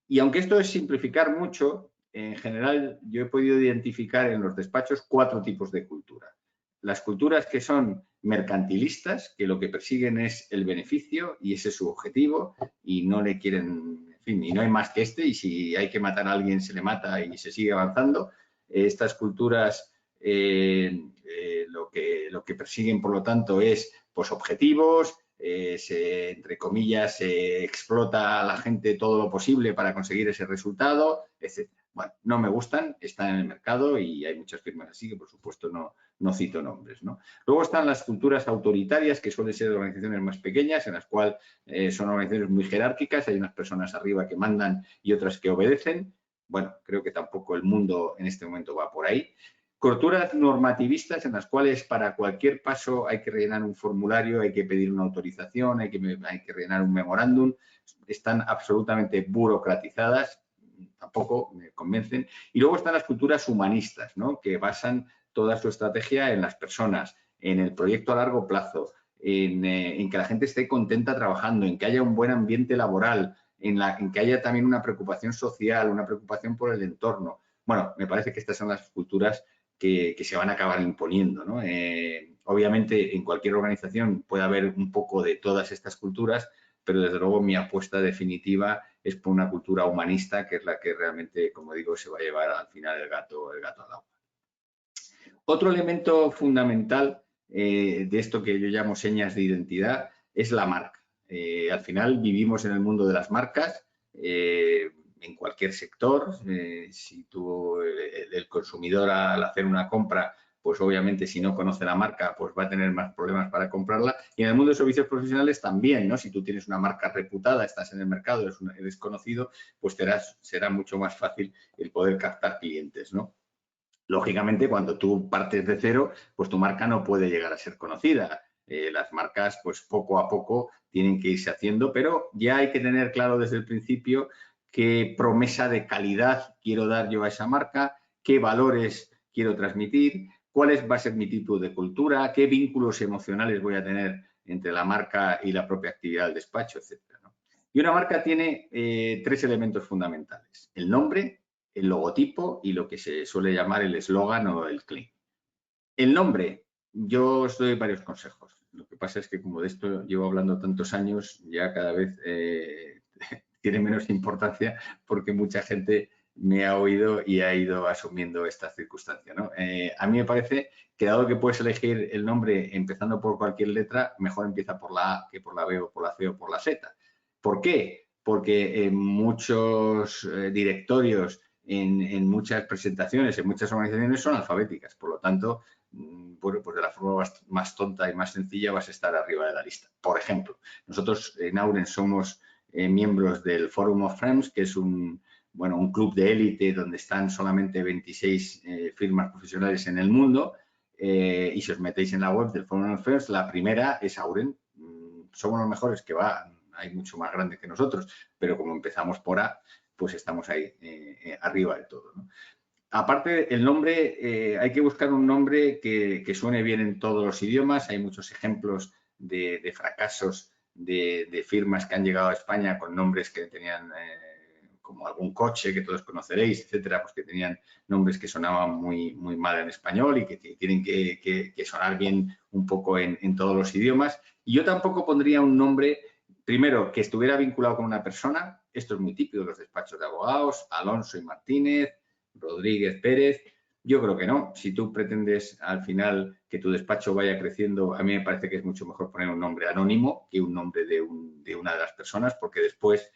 Y aunque esto es simplificar mucho, en general yo he podido identificar en los despachos 4 tipos de cultura. Las culturas que son mercantilistas, que lo que persiguen es el beneficio y ese es su objetivo y no le quieren, en fin, y no hay más que y si hay que matar a alguien se le mata y se sigue avanzando. Estas culturas lo que persiguen, por lo tanto, es pues, objetivos, entre comillas, se explota a la gente todo lo posible para conseguir ese resultado, etc. Bueno, no me gustan, están en el mercado y hay muchas firmas así que, por supuesto, no cito nombres, ¿no? Luego están las culturas autoritarias, que suelen ser organizaciones más pequeñas, en las cuales son organizaciones muy jerárquicas, hay unas personas arriba que mandan y otras que obedecen. Bueno, creo que tampoco el mundo en este momento va por ahí. Culturas normativistas en las cuales para cualquier paso hay que rellenar un formulario, hay que pedir una autorización, hay que rellenar un memorándum. Están absolutamente burocratizadas, tampoco me convencen. Y luego están las culturas humanistas, ¿no? Que basan toda su estrategia en las personas, en el proyecto a largo plazo, en que la gente esté contenta trabajando, en que haya un buen ambiente laboral, en que haya también una preocupación social, una preocupación por el entorno. Bueno, me parece que estas son las culturas que se van a acabar imponiendo, ¿no? Obviamente, en cualquier organización puede haber un poco de todas estas culturas, pero desde luego mi apuesta definitiva es por una cultura humanista, que es la que realmente, como digo, se va a llevar al final el gato al agua. Otro elemento fundamental de esto que yo llamo señas de identidad es la marca. Al final vivimos en el mundo de las marcas, en cualquier sector. Si tú, el consumidor al hacer una compra, pues obviamente si no conoce la marca, pues va a tener más problemas para comprarla. Y en el mundo de servicios profesionales también, ¿no? Si tú tienes una marca reputada, estás en el mercado, eres conocido, pues será mucho más fácil el poder captar clientes, ¿no? Lógicamente, cuando tú partes de cero, pues tu marca no puede llegar a ser conocida. Las marcas, pues poco a poco tienen que irse haciendo, pero ya hay que tener claro desde el principio qué promesa de calidad quiero dar yo a esa marca, qué valores quiero transmitir, cuál va a ser mi tipo de cultura, qué vínculos emocionales voy a tener entre la marca y la propia actividad del despacho, etc., ¿no? Y una marca tiene 3 elementos fundamentales: el nombre, el logotipo y lo que se suele llamar el eslogan o el claim. El nombre, yo os doy varios consejos. Lo que pasa es que como de esto llevo hablando tantos años, ya cada vez tiene menos importancia porque mucha gente me ha oído y ha ido asumiendo esta circunstancia, ¿no? A mí me parece que dado que puedes elegir el nombre empezando por cualquier letra, mejor empieza por la A que por la B o por la C o por la Z. ¿Por qué? Porque en muchos directorios, en muchas presentaciones, en muchas organizaciones son alfabéticas. Por lo tanto, bueno, pues de la forma más tonta y más sencilla vas a estar arriba de la lista. Por ejemplo, nosotros en Auren somos miembros del Forum of Firms, que es un club de élite donde están solamente 26 firmas profesionales en el mundo, y si os metéis en la web del Forum of Firms, la primera es Auren. Somos los mejores, que hay mucho más grande que nosotros, pero como empezamos por A, pues estamos ahí arriba del todo, ¿no? Aparte, el nombre, hay que buscar un nombre que suene bien en todos los idiomas. Hay muchos ejemplos de fracasos de firmas que han llegado a España con nombres que tenían, como algún coche que todos conoceréis, etcétera, pues que tenían nombres que sonaban muy, muy mal en español y que tienen que sonar bien un poco en todos los idiomas. Y yo tampoco pondría un nombre, primero, que estuviera vinculado con una persona. Esto es muy típico de los despachos de abogados: Alonso y Martínez, Rodríguez Pérez. Yo creo que no. Si tú pretendes al final que tu despacho vaya creciendo, a mí me parece que es mucho mejor poner un nombre anónimo que un nombre de una de las personas, porque después,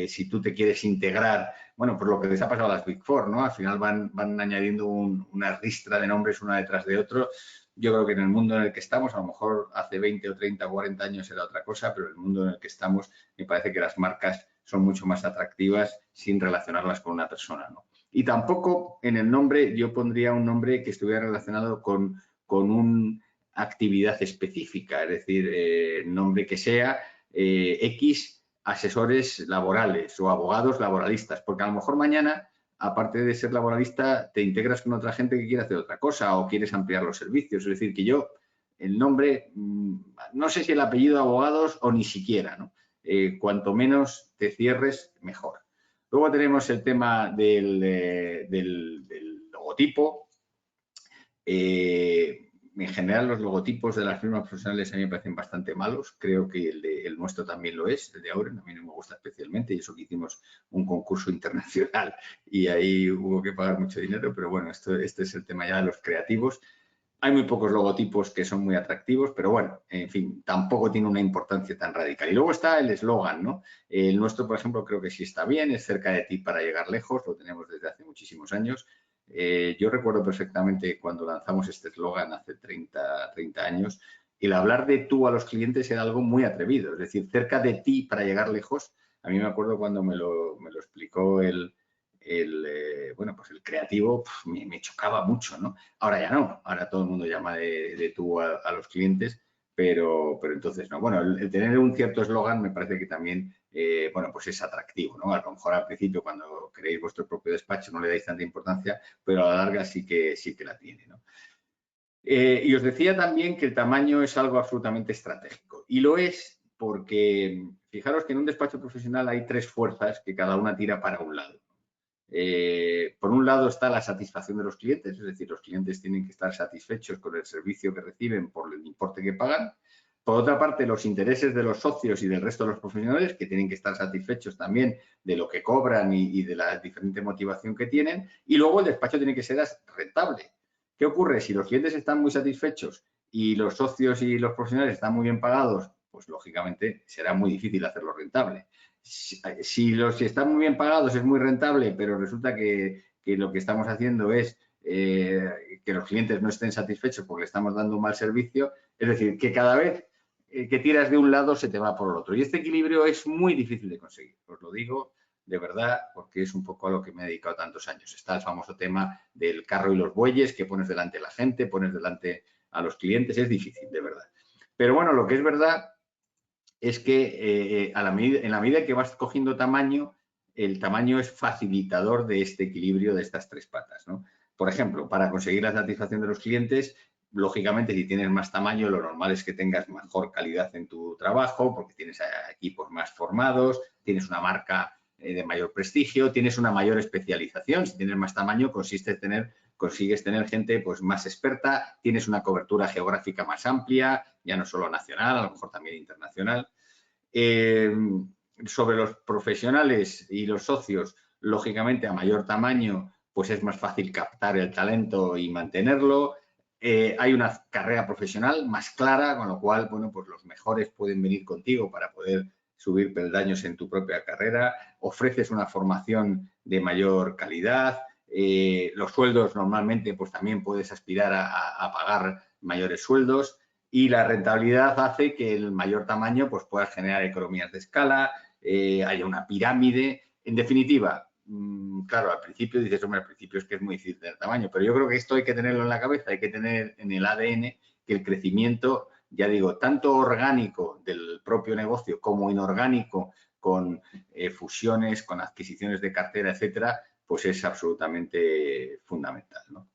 si tú te quieres integrar, bueno, por lo que les ha pasado a las Big Four, ¿no? Al final van añadiendo una ristra de nombres una detrás de otro. Yo creo que en el mundo en el que estamos, a lo mejor hace 20 o 30 o 40 años era otra cosa, pero en el mundo en el que estamos, me parece que las marcas son mucho más atractivas sin relacionarlas con una persona, ¿no? Y tampoco en el nombre yo pondría un nombre que estuviera relacionado con una actividad específica, es decir, nombre que sea X asesores laborales o abogados laboralistas, porque a lo mejor mañana, aparte de ser laboralista, te integras con otra gente que quiere hacer otra cosa o quieres ampliar los servicios. Es decir, que yo, el nombre, no sé si el apellido abogados o ni siquiera, ¿no? Cuanto menos te cierres, mejor. Luego tenemos el tema del logotipo. En general, los logotipos de las firmas profesionales a mí me parecen bastante malos. Creo que el nuestro también lo es, el de Auren. A mí no me gusta especialmente, y eso que hicimos un concurso internacional y ahí hubo que pagar mucho dinero, pero bueno, este es el tema ya de los creativos. Hay muy pocos logotipos que son muy atractivos, pero bueno, en fin, tampoco tiene una importancia tan radical. Y luego está el eslogan, ¿no? El nuestro, por ejemplo, creo que sí está bien, es cerca de ti para llegar lejos, lo tenemos desde hace muchísimos años. Yo recuerdo perfectamente cuando lanzamos este eslogan hace 30 años, el hablar de tú a los clientes era algo muy atrevido, es decir, cerca de ti para llegar lejos. A mí me acuerdo cuando me lo explicó bueno, pues el creativo, me chocaba mucho, ¿no? Ahora ya no, ahora todo el mundo llama de tú a los clientes, pero entonces no. Bueno, el tener un cierto eslogan me parece que también, bueno, pues es atractivo, ¿no? A lo mejor al principio cuando creéis vuestro propio despacho no le dais tanta importancia, pero a la larga sí que la tiene, ¿no? Y os decía también que el tamaño es algo absolutamente estratégico. Y lo es porque, fijaros que en un despacho profesional hay tres fuerzas que cada una tira para un lado. Por un lado está la satisfacción de los clientes, es decir, los clientes tienen que estar satisfechos con el servicio que reciben por el importe que pagan. Por otra parte, los intereses de los socios y del resto de los profesionales, que tienen que estar satisfechos también de lo que cobran y de la diferente motivación que tienen. Y luego el despacho tiene que ser rentable. ¿Qué ocurre? Si los clientes están muy satisfechos y los socios y los profesionales están muy bien pagados, pues lógicamente será muy difícil hacerlo rentable. Si están muy bien pagados es muy rentable, pero resulta que lo que estamos haciendo es que los clientes no estén satisfechos porque le estamos dando un mal servicio, es decir, que cada vez que tiras de un lado se te va por el otro. Y este equilibrio es muy difícil de conseguir, os lo digo de verdad, porque es un poco a lo que me he dedicado tantos años. Está el famoso tema del carro y los bueyes, que pones delante a la gente, pones delante a los clientes, es difícil, de verdad. Pero bueno, lo que es verdad es que en la medida que vas cogiendo tamaño, el tamaño es facilitador de este equilibrio de estas tres patas, ¿no? Por ejemplo, para conseguir la satisfacción de los clientes, lógicamente, si tienes más tamaño, lo normal es que tengas mejor calidad en tu trabajo, porque tienes equipos más formados, tienes una marca de mayor prestigio, tienes una mayor especialización. Si tienes más tamaño, consigues tener gente pues, más experta, tienes una cobertura geográfica más amplia, ya no solo nacional, a lo mejor también internacional. Sobre los profesionales y los socios, lógicamente a mayor tamaño, pues es más fácil captar el talento y mantenerlo. Hay una carrera profesional más clara, con lo cual, bueno, pues los mejores pueden venir contigo para poder subir peldaños en tu propia carrera. Ofreces una formación de mayor calidad. Los sueldos normalmente, pues también puedes aspirar a pagar mayores sueldos. Y la rentabilidad hace que el mayor tamaño pues, pueda generar economías de escala, haya una pirámide. En definitiva, claro, al principio dices, hombre, al principio es que es muy difícil tener tamaño, pero yo creo que esto hay que tenerlo en la cabeza, hay que tener en el ADN que el crecimiento, ya digo, tanto orgánico del propio negocio como inorgánico con fusiones, con adquisiciones de cartera, etcétera, pues es absolutamente fundamental, ¿no?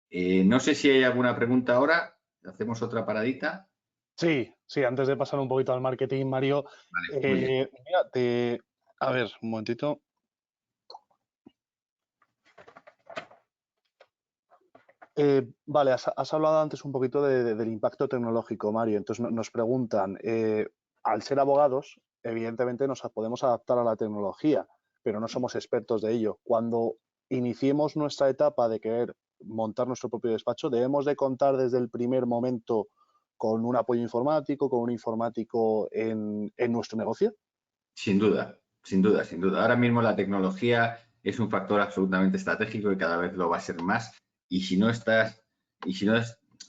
No sé si hay alguna pregunta ahora. ¿Hacemos otra paradita? Sí, sí, antes de pasar un poquito al marketing, Mario, Vale, muy bien. mira, a ver, un momentito. Vale, has hablado antes un poquito del impacto tecnológico, Mario. Entonces nos preguntan, al ser abogados, evidentemente nos podemos adaptar a la tecnología, pero no somos expertos de ello. Cuando iniciemos nuestra etapa de querer montar nuestro propio despacho, ¿debemos de contar desde el primer momento con un apoyo informático, con un informático en nuestro negocio? Sin duda, sin duda, sin duda. Ahora mismo la tecnología es un factor absolutamente estratégico y cada vez lo va a ser más. Y si no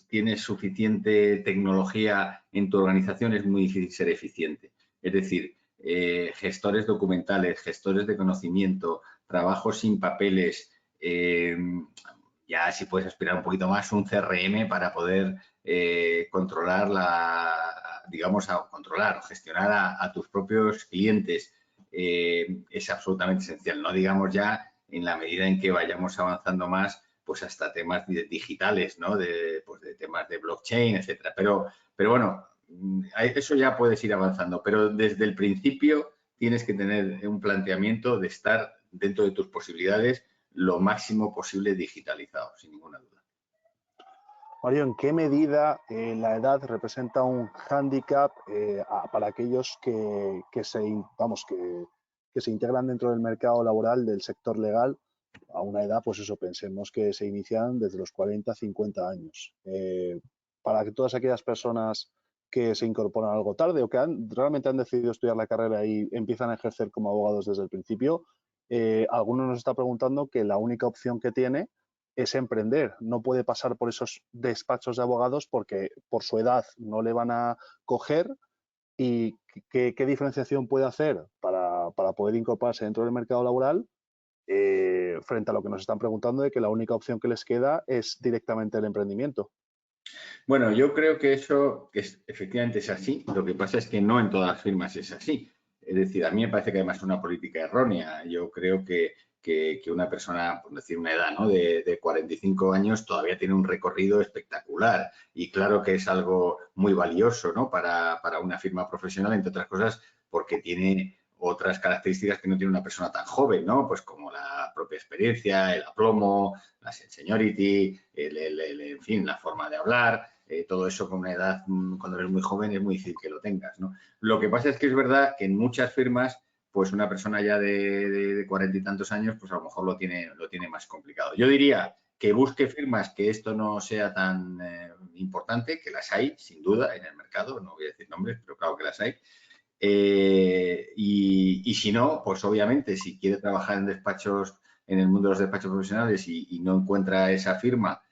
tienes suficiente tecnología en tu organización, es muy difícil ser eficiente. Es decir, gestores documentales, gestores de conocimiento, trabajos sin papeles, ya si puedes aspirar un poquito más, un CRM para poder controlar controlar o gestionar a tus propios clientes es absolutamente esencial. No digamos ya en la medida en que vayamos avanzando más, pues hasta temas digitales, ¿no? Pues de temas de blockchain, etcétera. Pero bueno, eso ya puedes ir avanzando. Pero desde el principio, tienes que tener un planteamiento de estar dentro de tus posibilidades lo máximo posible digitalizado, sin ninguna duda. Mario, ¿en qué medida la edad representa un hándicap para aquellos que se integran dentro del mercado laboral del sector legal a una edad, pues eso, pensemos que se inician desde los 40, 50 años? Para que todas aquellas personas que se incorporan algo tarde o que realmente han decidido estudiar la carrera y empiezan a ejercer como abogados desde el principio, alguno nos está preguntando que la única opción que tiene es emprender. No puede pasar por esos despachos de abogados porque por su edad no le van a coger. ¿Y qué diferenciación puede hacer para poder incorporarse dentro del mercado laboral frente a lo que nos están preguntando de que la única opción que les queda es directamente el emprendimiento? Bueno, yo creo que eso efectivamente es así. Lo que pasa es que no en todas las firmas es así. Es decir, a mí me parece que además es una política errónea. Yo creo que una persona, por decir una edad, ¿no? de 45 años todavía tiene un recorrido espectacular y claro que es algo muy valioso, ¿no? para una firma profesional, entre otras cosas, porque tiene otras características que no tiene una persona tan joven, ¿no? Pues como la propia experiencia, el aplomo, la seniority, en fin, la forma de hablar. Todo eso con una edad, cuando eres muy joven, es muy difícil que lo tengas, ¿no? Lo que pasa es que es verdad que en muchas firmas, pues una persona ya de 40 y tantos años, pues a lo mejor lo tiene más complicado. Yo diría que busque firmas que esto no sea tan importante, que las hay, sin duda, en el mercado, no voy a decir nombres, pero claro que las hay. Y si no, pues obviamente, si quiere trabajar en despachos, en el mundo de los despachos profesionales y no encuentra esa firma,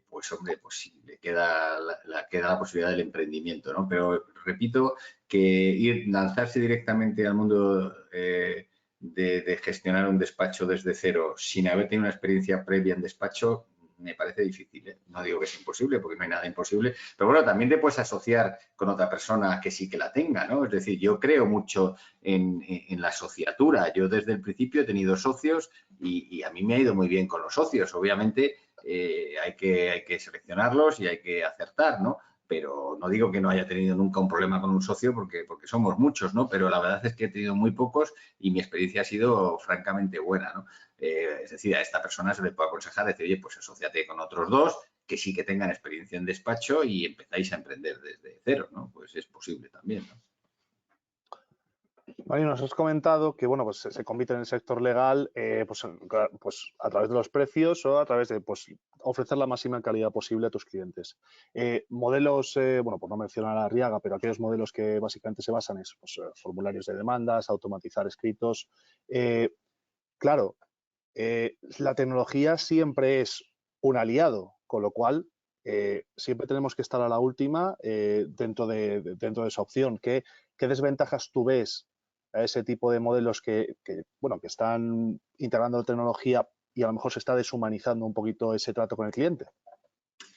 pues hombre, pues sí, le queda la posibilidad del emprendimiento, ¿no? Pero repito que lanzarse directamente al mundo de gestionar un despacho desde cero sin haber tenido una experiencia previa en despacho me parece difícil, ¿eh? No digo que es imposible, porque no hay nada imposible, pero bueno, también te puedes asociar con otra persona que sí que la tenga, ¿no? Es decir, yo creo mucho en la asociatura. Yo desde el principio he tenido socios y a mí me ha ido muy bien con los socios. Obviamente hay que seleccionarlos y hay que acertar, ¿no? Pero no digo que no haya tenido nunca un problema con un socio porque somos muchos, ¿no? Pero la verdad es que he tenido muy pocos y mi experiencia ha sido francamente buena, ¿no? Es decir, a esta persona se le puede aconsejar decir, oye, pues asóciate con otros dos que sí que tengan experiencia en despacho y empezáis a emprender desde cero, ¿no? Pues es posible también, ¿no? Mario, nos has comentado que bueno, pues se compite en el sector legal pues a través de los precios o a través de pues, ofrecer la máxima calidad posible a tus clientes. Modelos, bueno, por no mencionar a Arriaga, pero aquellos modelos que básicamente se basan en pues, formularios de demandas, automatizar escritos. Claro, la tecnología siempre es un aliado, con lo cual siempre tenemos que estar a la última dentro de esa opción. ¿Qué desventajas tú ves a ese tipo de modelos bueno, que están integrando tecnología y a lo mejor se está deshumanizando un poquito ese trato con el cliente?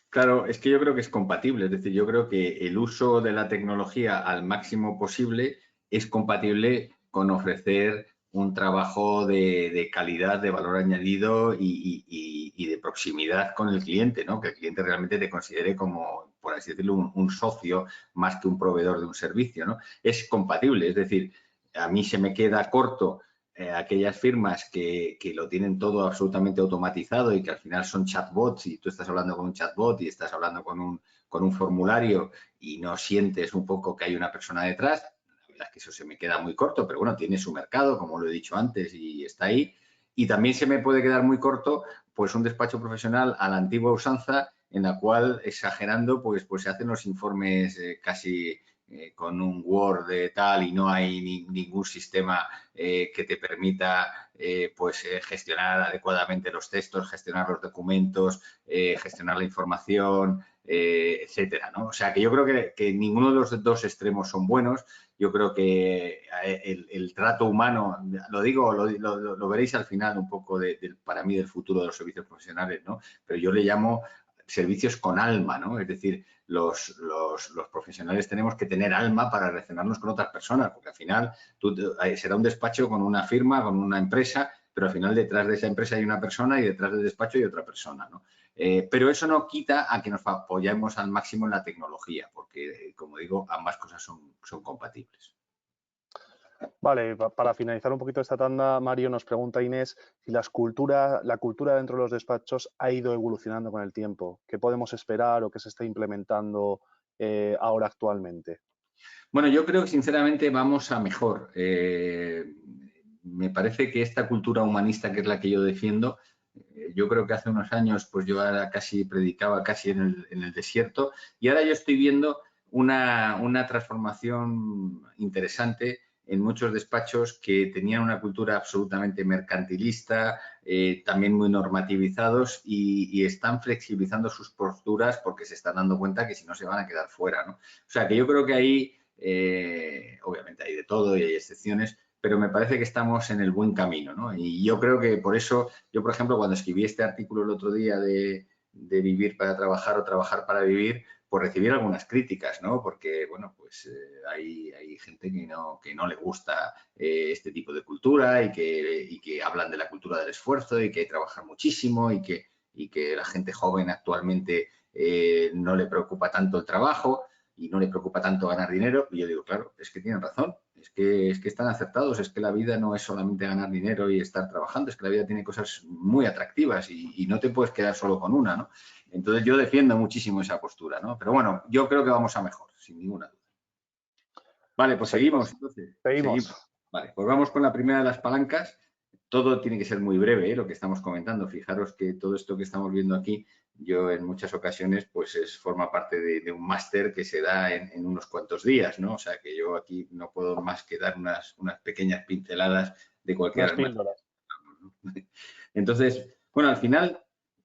Claro, es que yo creo que es compatible, es decir, yo creo que el uso de la tecnología al máximo posible es compatible con ofrecer un trabajo de calidad, de valor añadido y de proximidad con el cliente, ¿no? Que el cliente realmente te considere como, por así decirlo, un socio más que un proveedor de un servicio, ¿no? Es compatible, es decir, a mí se me queda corto aquellas firmas que lo tienen todo absolutamente automatizado y que al final son chatbots y tú estás hablando con un chatbot y estás hablando con un formulario y no sientes un poco que hay una persona detrás, la verdad es que eso se me queda muy corto, pero bueno, tiene su mercado, como lo he dicho antes, y está ahí. Y también se me puede quedar muy corto pues un despacho profesional a la antigua usanza en la cual, exagerando, pues se hacen los informes casi con un Word de tal y no hay ningún sistema que te permita gestionar adecuadamente los textos, gestionar los documentos, gestionar la información, etcétera, ¿no? O sea, que yo creo que ninguno de los dos extremos son buenos. Yo creo que el trato humano, lo digo, lo veréis al final un poco para mí del futuro de los servicios profesionales, ¿no? Pero yo le llamo servicios con alma, ¿no? Es decir, los profesionales tenemos que tener alma para relacionarnos con otras personas, porque al final será un despacho con una firma, con una empresa, pero al final detrás de esa empresa hay una persona y detrás del despacho hay otra persona, ¿no? Pero eso no quita a que nos apoyemos al máximo en la tecnología, porque, como digo, ambas cosas son compatibles. Vale, para finalizar un poquito esta tanda, Mario nos pregunta Inés si la cultura dentro de los despachos ha ido evolucionando con el tiempo. ¿Qué podemos esperar o qué se está implementando ahora actualmente? Bueno, yo creo que sinceramente vamos a mejor. Me parece que esta cultura humanista, que es la que yo defiendo, yo creo que hace unos años pues yo ahora casi predicaba casi en el desierto, y ahora yo estoy viendo una transformación interesante en muchos despachos que tenían una cultura absolutamente mercantilista, también muy normativizados, y están flexibilizando sus posturas porque se están dando cuenta que si no se van a quedar fuera, ¿no? O sea que yo creo que ahí, obviamente hay de todo y hay excepciones, pero me parece que estamos en el buen camino, ¿no? Y yo creo que por eso, yo por ejemplo, cuando escribí este artículo el otro día de vivir para trabajar o trabajar para vivir, pues recibir algunas críticas, ¿no? Porque, bueno, pues hay gente que no le gusta este tipo de cultura y que hablan de la cultura del esfuerzo y que hay que trabajar muchísimo y que la gente joven actualmente no le preocupa tanto el trabajo y no le preocupa tanto ganar dinero. Y yo digo, claro, es que tienen razón, es que están acertados, es que la vida no es solamente ganar dinero y estar trabajando, es que la vida tiene cosas muy atractivas y no te puedes quedar solo con una, ¿no? Entonces yo defiendo muchísimo esa postura, ¿no? Pero bueno, yo creo que vamos a mejor, sin ninguna duda. Vale, pues Perfecto. seguimos, entonces. Seguimos. Seguimos. Vale, pues vamos con la primera de las palancas. Todo tiene que ser muy breve, lo que estamos comentando. Fijaros que todo esto que estamos viendo aquí, yo en muchas ocasiones, pues forma parte de un máster que se da en unos cuantos días, ¿no? O sea que yo aquí no puedo más que dar unas pequeñas pinceladas de cualquiera Unas de las materias. píldoras. Entonces, bueno, al final,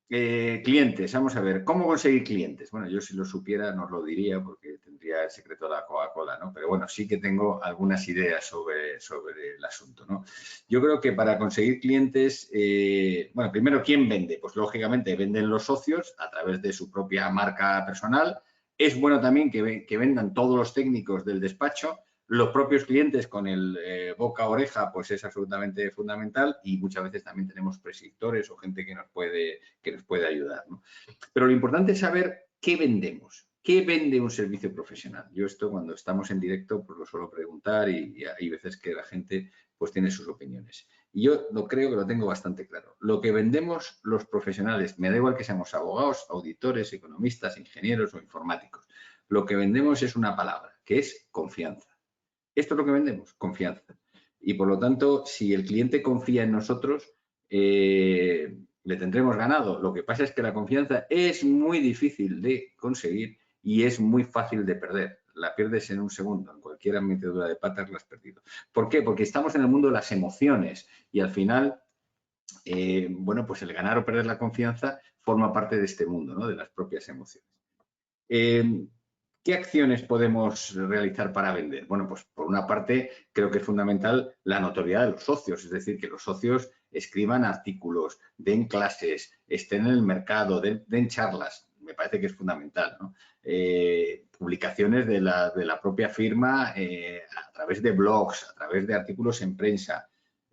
clientes, vamos a ver, ¿cómo conseguir clientes? Bueno, yo si lo supiera no os lo diría porque tendría el secreto de la Coca-Cola, ¿no? Pero bueno, sí que tengo algunas ideas sobre el asunto, ¿no? Yo creo que para conseguir clientes, bueno, primero, ¿quién vende? Pues lógicamente venden los socios a través de su propia marca personal. Es bueno también que vendan todos los técnicos del despacho. Los propios clientes con el boca a oreja, pues es absolutamente fundamental, y muchas veces también tenemos prescriptores o gente que nos puede ayudar, ¿no? Pero lo importante es saber qué vendemos. ¿Qué vende un servicio profesional? Yo esto cuando estamos en directo pues lo suelo preguntar y hay veces que la gente pues tiene sus opiniones. Y yo lo creo que lo tengo bastante claro. Lo que vendemos los profesionales, me da igual que seamos abogados, auditores, economistas, ingenieros o informáticos, lo que vendemos es una palabra, que es confianza. Esto es lo que vendemos, confianza. Y por lo tanto, si el cliente confía en nosotros, le tendremos ganado. Lo que pasa es que la confianza es muy difícil de conseguir y es muy fácil de perder. La pierdes en un segundo, en cualquier metedura de patas la has perdido. ¿Por qué? Porque estamos en el mundo de las emociones y al final, bueno, pues el ganar o perder la confianza forma parte de este mundo, ¿no? De las propias emociones. ¿Qué acciones podemos realizar para vender? Bueno, pues por una parte creo que es fundamental la notoriedad de los socios, es decir, que los socios escriban artículos, den clases, estén en el mercado, den charlas. Me parece que es fundamental, ¿no? Publicaciones de la propia firma a través de blogs, a través de artículos en prensa.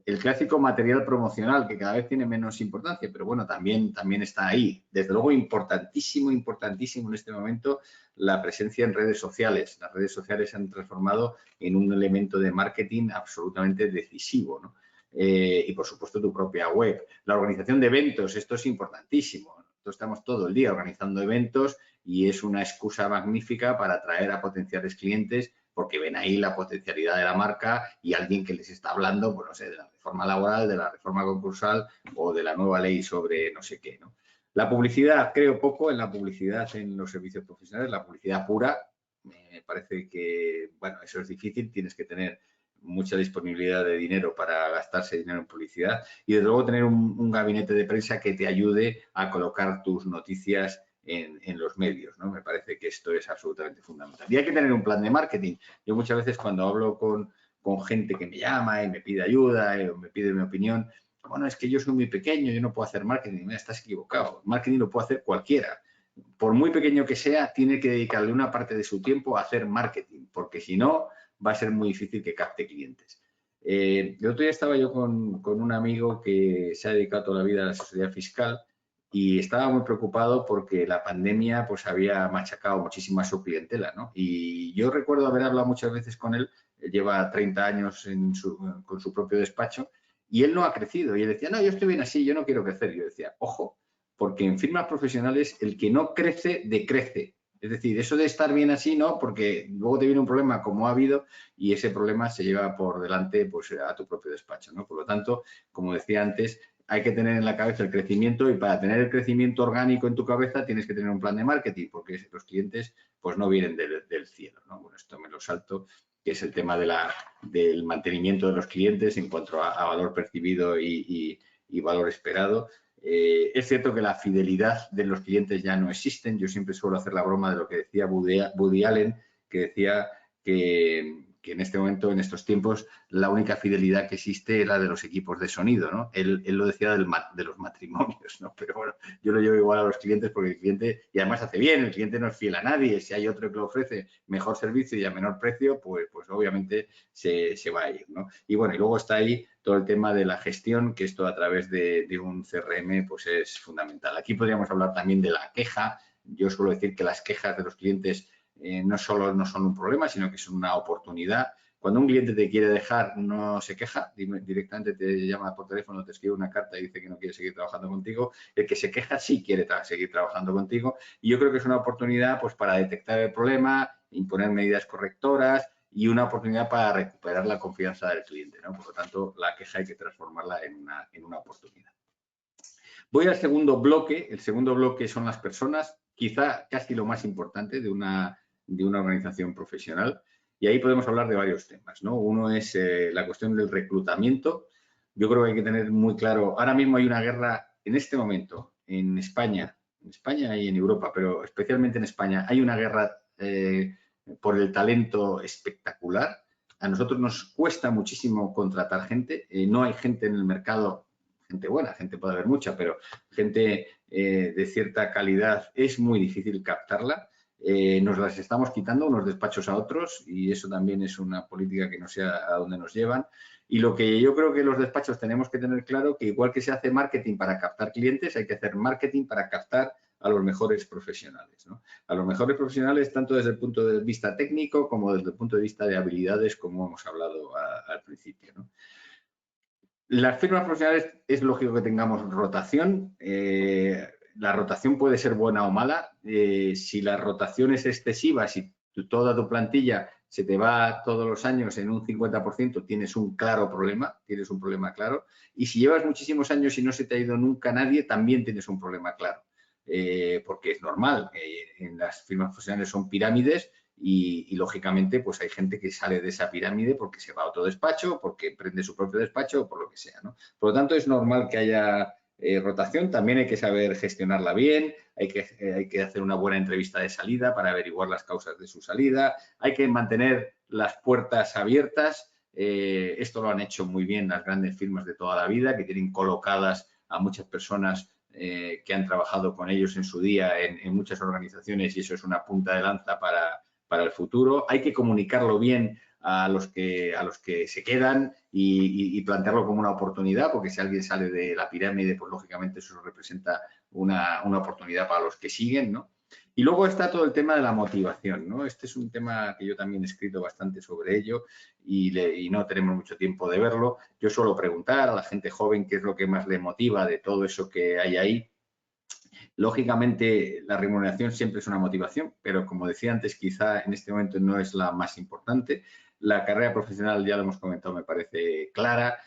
El clásico material promocional, que cada vez tiene menos importancia, pero bueno, también está ahí. Desde luego, importantísimo en este momento la presencia en redes sociales. Las redes sociales se han transformado en un elemento de marketing absolutamente decisivo, ¿no? Y por supuesto tu propia web. La organización de eventos, esto es importantísimo. Nosotros estamos todo el día organizando eventos y es una excusa magnífica para atraer a potenciales clientes porque ven ahí la potencialidad de la marca y alguien que les está hablando, pues no sé, de la reforma laboral, de la reforma concursal o de la nueva ley sobre no sé qué, ¿no? La publicidad, creo poco en la publicidad en los servicios profesionales, la publicidad pura, me parece que, bueno, eso es difícil, tienes que tener mucha disponibilidad de dinero para gastarse dinero en publicidad y desde luego tener un gabinete de prensa que te ayude a colocar tus noticias en los medios, ¿no? Me parece que esto es absolutamente fundamental. Y hay que tener un plan de marketing. Yo muchas veces cuando hablo con gente que me llama y me pide ayuda o me pide mi opinión, bueno, es que yo soy muy pequeño, yo no puedo hacer marketing. Mira, estás equivocado. Marketing lo puede hacer cualquiera. Por muy pequeño que sea, tiene que dedicarle una parte de su tiempo a hacer marketing, porque si no, va a ser muy difícil que capte clientes. El otro día estaba yo con un amigo que se ha dedicado toda la vida a la asesoría fiscal y estaba muy preocupado porque la pandemia pues había machacado muchísimo a su clientela, ¿no? Y yo recuerdo haber hablado muchas veces con él lleva 30 años con su propio despacho y él no ha crecido. Y él decía, no, yo estoy bien así, yo no quiero crecer. Y yo decía, ojo, porque en firmas profesionales el que no crece, decrece. Es decir, eso de estar bien así, no, porque luego te viene un problema como ha habido y ese problema se lleva por delante pues, a tu propio despacho, ¿no? Por lo tanto, como decía antes, hay que tener en la cabeza el crecimiento y para tener el crecimiento orgánico en tu cabeza tienes que tener un plan de marketing porque los clientes pues no vienen del cielo, ¿no? Bueno, esto me lo salto, que es el tema del mantenimiento de los clientes en cuanto a valor percibido y valor esperado. Es cierto que la fidelidad de los clientes ya no existen. Yo siempre suelo hacer la broma de lo que decía Woody Allen, que decía que en este momento, en estos tiempos, la única fidelidad que existe es la de los equipos de sonido, ¿no? Él lo decía de los matrimonios, ¿no? Pero bueno, yo lo llevo igual a los clientes porque el cliente, y además hace bien, el cliente no es fiel a nadie. Si hay otro que le ofrece mejor servicio y a menor precio, pues obviamente se va a ir, ¿no? Y bueno, y luego está ahí todo el tema de la gestión, que esto a través de un CRM pues es fundamental. Aquí podríamos hablar también de la queja. Yo suelo decir que las quejas de los clientes no solo no son un problema, sino que son una oportunidad. Cuando un cliente te quiere dejar, no se queja, directamente te llama por teléfono, te escribe una carta y dice que no quiere seguir trabajando contigo. El que se queja sí quiere seguir trabajando contigo. Y yo creo que es una oportunidad pues, para detectar el problema, imponer medidas correctoras y una oportunidad para recuperar la confianza del cliente, ¿no? Por lo tanto, la queja hay que transformarla en una oportunidad. Voy al segundo bloque. El segundo bloque son las personas, quizá casi lo más importante de una organización profesional. Y ahí podemos hablar de varios temas, ¿no? Uno es la cuestión del reclutamiento. Yo creo que hay que tener muy claro, ahora mismo hay una guerra en este momento en España y en Europa, pero especialmente en España, hay una guerra por el talento espectacular. A nosotros nos cuesta muchísimo contratar gente, no hay gente en el mercado, gente buena, gente puede haber mucha, pero gente de cierta calidad es muy difícil captarla. Nos las estamos quitando unos despachos a otros y eso también es una política que no sé a dónde nos llevan. Y lo que yo creo que los despachos tenemos que tener claro, que igual que se hace marketing para captar clientes, hay que hacer marketing para captar a los mejores profesionales, ¿no? A los mejores profesionales tanto desde el punto de vista técnico como desde el punto de vista de habilidades, como hemos hablado al principio, ¿no? Las firmas profesionales es lógico que tengamos rotación. La rotación puede ser buena o mala. Si la rotación es excesiva, si toda tu plantilla se te va todos los años en un 50%, tienes un claro problema, tienes un problema claro. Y si llevas muchísimos años y no se te ha ido nunca nadie, también tienes un problema claro. Porque es normal, en las firmas profesionales son pirámides y lógicamente pues hay gente que sale de esa pirámide porque se va a otro despacho, porque emprende su propio despacho o por lo que sea, ¿no? Por lo tanto, es normal que haya rotación, también hay que saber gestionarla bien, hay que hacer una buena entrevista de salida para averiguar las causas de su salida, hay que mantener las puertas abiertas. Esto lo han hecho muy bien las grandes firmas de toda la vida, que tienen colocadas a muchas personas que han trabajado con ellos en su día en muchas organizaciones y eso es una punta de lanza para el futuro. Hay que comunicarlo bien a los que se quedan y plantearlo como una oportunidad, porque si alguien sale de la pirámide, pues lógicamente eso representa una oportunidad para los que siguen, ¿no? Y luego está todo el tema de la motivación, ¿no? Este es un tema que yo también he escrito bastante sobre ello y no tenemos mucho tiempo de verlo. Yo suelo preguntar a la gente joven qué es lo que más le motiva de todo eso que hay ahí. Lógicamente, la remuneración siempre es una motivación, pero como decía antes, quizá en este momento no es la más importante. La carrera profesional, ya lo hemos comentado, me parece clara.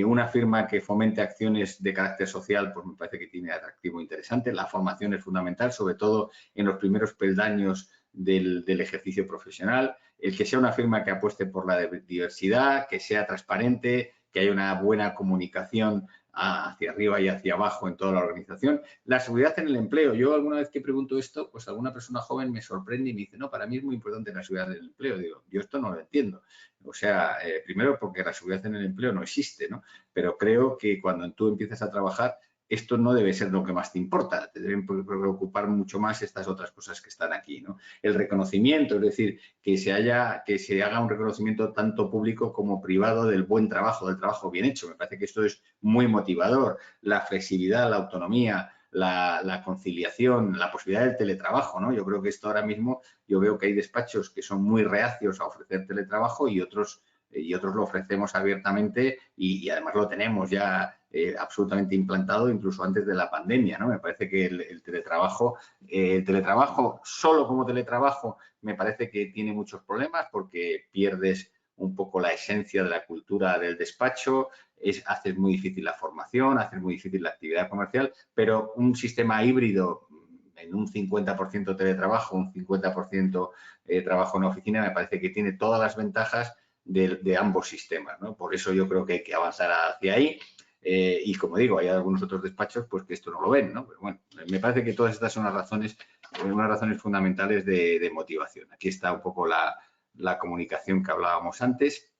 Una firma que fomente acciones de carácter social, pues me parece que tiene atractivo interesante. La formación es fundamental, sobre todo en los primeros peldaños del ejercicio profesional. El que sea una firma que apueste por la diversidad, que sea transparente, que haya una buena comunicación hacia arriba y hacia abajo en toda la organización. La seguridad en el empleo. Yo alguna vez que pregunto esto, pues alguna persona joven me sorprende y me dice, no, para mí es muy importante la seguridad del empleo. Digo, yo esto no lo entiendo. O sea, primero porque la seguridad en el empleo no existe, ¿no? Pero creo que cuando tú empiezas a trabajar, esto no debe ser lo que más te importa. Te deben preocupar mucho más estas otras cosas que están aquí, ¿no? El reconocimiento, es decir, que se haga un reconocimiento tanto público como privado del buen trabajo, del trabajo bien hecho. Me parece que esto es muy motivador. La flexibilidad, la autonomía, la conciliación, la posibilidad del teletrabajo, ¿no? Yo creo que esto ahora mismo, yo veo que hay despachos que son muy reacios a ofrecer teletrabajo y otros lo ofrecemos abiertamente y además lo tenemos ya absolutamente implantado incluso antes de la pandemia, ¿no? Me parece que el teletrabajo solo como teletrabajo me parece que tiene muchos problemas porque pierdes un poco la esencia de la cultura del despacho, haces muy difícil la formación, haces muy difícil la actividad comercial, pero un sistema híbrido en un 50% teletrabajo, un 50% trabajo en oficina, me parece que tiene todas las ventajas de ambos sistemas, ¿no? Por eso yo creo que hay que avanzar hacia ahí. Y como digo, hay algunos otros despachos pues que esto no lo ven, ¿no? Pero bueno, me parece que todas estas son unas razones fundamentales de motivación. Aquí está un poco la comunicación que hablábamos antes.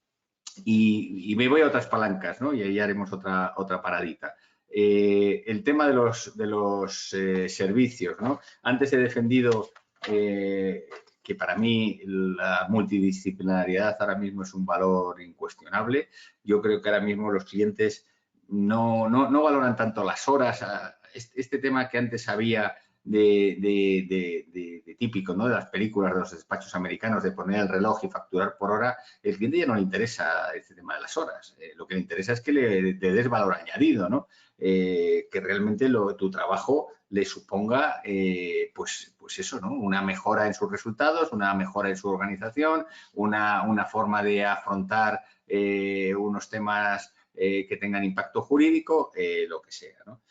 Y me voy a otras palancas, ¿no? Y ahí haremos otra paradita. El tema de los servicios, ¿no? Antes he defendido que para mí la multidisciplinariedad ahora mismo es un valor incuestionable. Yo creo que ahora mismo los clientes no valoran tanto las horas. Este tema que antes había de típico, ¿no? De las películas de los despachos americanos, de poner el reloj y facturar por hora, el cliente ya no le interesa este tema de las horas. Lo que le interesa es que le des valor añadido, ¿no? Que realmente tu trabajo le suponga, pues eso, ¿no? Una mejora en sus resultados, una mejora en su organización, una forma de afrontar unos temas que tengan impacto jurídico, lo que sea, ¿no?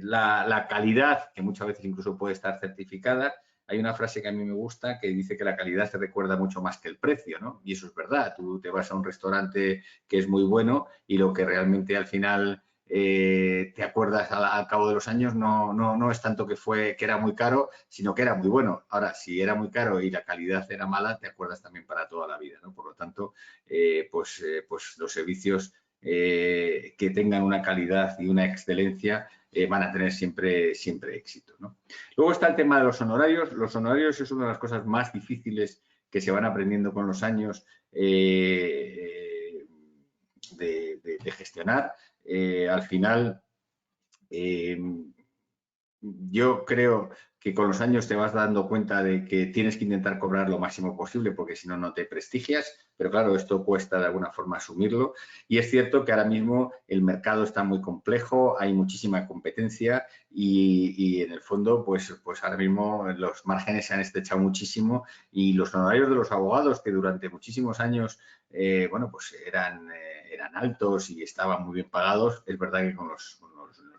La calidad, que muchas veces incluso puede estar certificada, hay una frase que a mí me gusta que dice que la calidad se recuerda mucho más que el precio, ¿no? Y eso es verdad. Tú te vas a un restaurante que es muy bueno y lo que realmente al final te acuerdas al cabo de los años no es tanto que era muy caro, sino que era muy bueno. Ahora, si era muy caro y la calidad era mala, te acuerdas también para toda la vida, ¿no? Por lo tanto, pues los servicios que tengan una calidad y una excelencia van a tener siempre éxito, ¿no? Luego está el tema de los honorarios. Los honorarios es una de las cosas más difíciles que se van aprendiendo con los años de gestionar. Al final, yo creo que con los años te vas dando cuenta de que tienes que intentar cobrar lo máximo posible porque si no, no te prestigias. Pero claro, esto cuesta de alguna forma asumirlo. Y es cierto que ahora mismo el mercado está muy complejo, hay muchísima competencia y en el fondo, pues ahora mismo los márgenes se han estrechado muchísimo y los honorarios de los abogados que durante muchísimos años, bueno, pues eran altos y estaban muy bien pagados. Es verdad que con las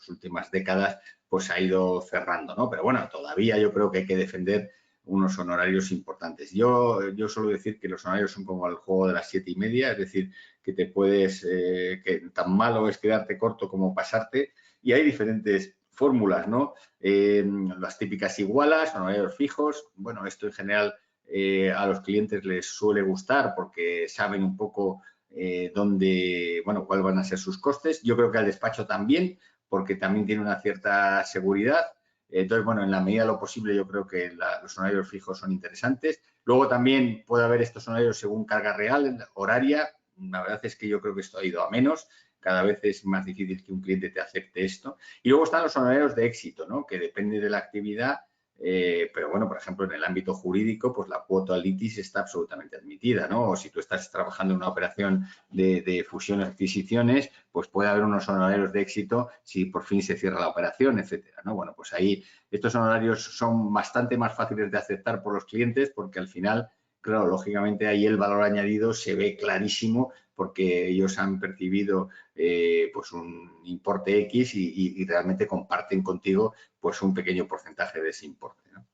últimas décadas pues ha ido cerrando, ¿no? Pero bueno, todavía yo creo que hay que defender unos honorarios importantes. Yo suelo decir que los honorarios son como el juego de las 7:30, es decir, que te puedes, que tan malo es quedarte corto como pasarte, y hay diferentes fórmulas, ¿no? Las típicas igualas, honorarios fijos, bueno, esto en general a los clientes les suele gustar porque saben un poco cuáles van a ser sus costes. Yo creo que al despacho también, porque también tiene una cierta seguridad. Entonces, bueno, en la medida de lo posible yo creo que los honorarios fijos son interesantes. Luego también puede haber estos honorarios según carga real, horaria. La verdad es que yo creo que esto ha ido a menos. Cada vez es más difícil que un cliente te acepte esto. Y luego están los honorarios de éxito, ¿no? Que depende de la actividad. Pero bueno, por ejemplo, en el ámbito jurídico, pues la cuota litis está absolutamente admitida, ¿no? O si tú estás trabajando en una operación de fusiones, adquisiciones, pues puede haber unos honorarios de éxito si por fin se cierra la operación, etcétera, ¿no? Bueno, pues ahí estos honorarios son bastante más fáciles de aceptar por los clientes porque al final, claro, lógicamente ahí el valor añadido se ve clarísimo porque ellos han percibido pues un importe X y realmente comparten contigo pues un pequeño porcentaje de ese importe, ¿no?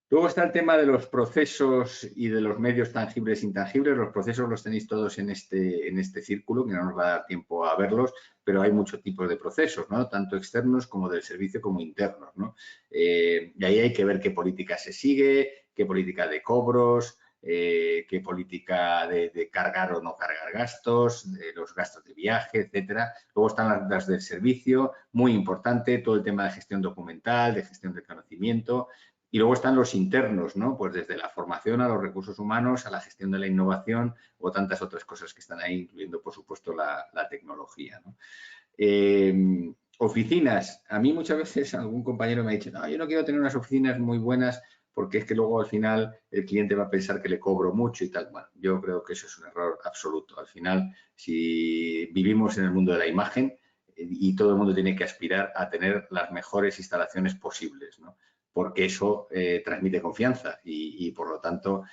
Luego está el tema de los procesos y de los medios tangibles e intangibles. Los procesos los tenéis todos en este círculo, que no nos va a dar tiempo a verlos, pero hay muchos tipos de procesos, ¿no? Tanto externos como del servicio como internos, ¿no? Y ahí hay que ver qué política se sigue, qué política de cobros, qué política de cargar o no cargar gastos, los gastos de viaje, etcétera. Luego están las del servicio, muy importante, todo el tema de gestión documental, de gestión del conocimiento. Y luego están los internos, ¿no? Pues desde la formación a los recursos humanos, a la gestión de la innovación o tantas otras cosas que están ahí, incluyendo, por supuesto, la tecnología, ¿no? Oficinas. A mí muchas veces algún compañero me ha dicho, no, yo no quiero tener unas oficinas muy buenas porque es que luego al final el cliente va a pensar que le cobro mucho y tal. Bueno, yo creo que eso es un error absoluto. Al final, si vivimos en el mundo de la imagen y todo el mundo tiene que aspirar a tener las mejores instalaciones posibles, ¿no? Porque eso transmite confianza y por lo tanto,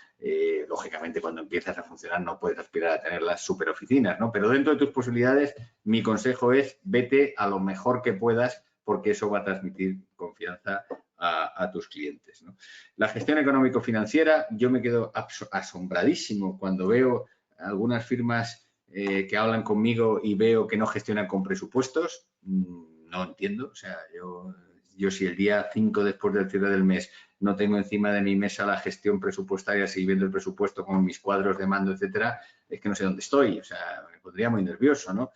lógicamente, cuando empiezas a funcionar no puedes aspirar a tener las super oficinas, ¿no? Pero dentro de tus posibilidades, mi consejo es vete a lo mejor que puedas porque eso va a transmitir confianza a tus clientes, ¿no? La gestión económico-financiera, yo me quedo asombradísimo cuando veo algunas firmas que hablan conmigo y veo que no gestionan con presupuestos. No entiendo, o sea, yo si el día 5 después del cierre del mes no tengo encima de mi mesa la gestión presupuestaria, seguir viendo el presupuesto con mis cuadros de mando, etcétera, es que no sé dónde estoy, o sea, me pondría muy nervioso, ¿no?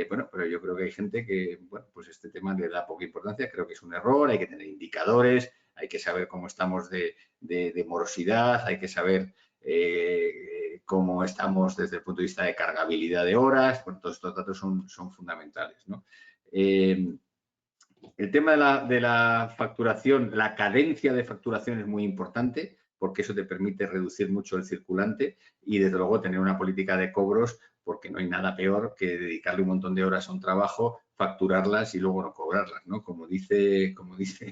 Bueno, pero yo creo que hay gente que, bueno, pues este tema le da poca importancia, creo que es un error, hay que tener indicadores, hay que saber cómo estamos de morosidad, hay que saber cómo estamos desde el punto de vista de cargabilidad de horas, bueno, todos estos datos son fundamentales, ¿no? El tema de la facturación, la cadencia de facturación es muy importante porque eso te permite reducir mucho el circulante y, desde luego, tener una política de cobros porque no hay nada peor que dedicarle un montón de horas a un trabajo, facturarlas y luego no cobrarlas, ¿no? Como dice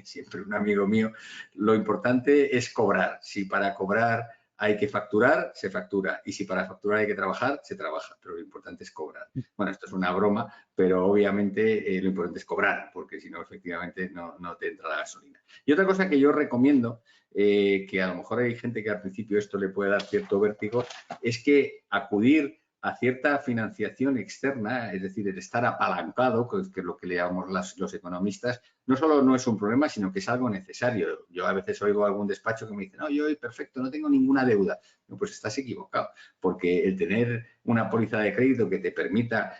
siempre un amigo mío, lo importante es cobrar. Si para cobrar hay que facturar, se factura. Y si para facturar hay que trabajar, se trabaja. Pero lo importante es cobrar. Bueno, esto es una broma, pero obviamente lo importante es cobrar, porque si no, efectivamente, no te entra la gasolina. Y otra cosa que yo recomiendo, que a lo mejor hay gente que al principio esto le puede dar cierto vértigo, es que acudir a cierta financiación externa, es decir, el estar apalancado, que es lo que le llamamos los economistas, no solo no es un problema, sino que es algo necesario. Yo a veces oigo algún despacho que me dice, no, yo perfecto, no tengo ninguna deuda. No, pues estás equivocado, porque el tener una póliza de crédito que te permita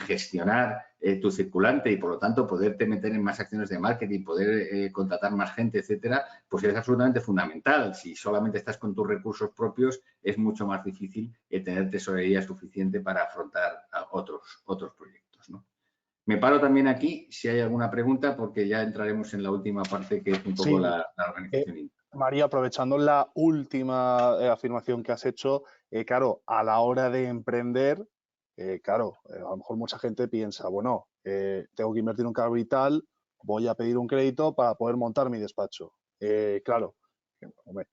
gestionar tu circulante y, por lo tanto, poderte meter en más acciones de marketing, poder contratar más gente, etcétera, pues es absolutamente fundamental. Si solamente estás con tus recursos propios, es mucho más difícil tener tesorería suficiente para afrontar otros proyectos, ¿no? Me paro también aquí si hay alguna pregunta, porque ya entraremos en la última parte, que es un poco Sí, la organización interna. María, aprovechando la última afirmación que has hecho, claro, a la hora de emprender, claro, a lo mejor mucha gente piensa, bueno, tengo que invertir un capital, voy a pedir un crédito para poder montar mi despacho. Claro, hombre,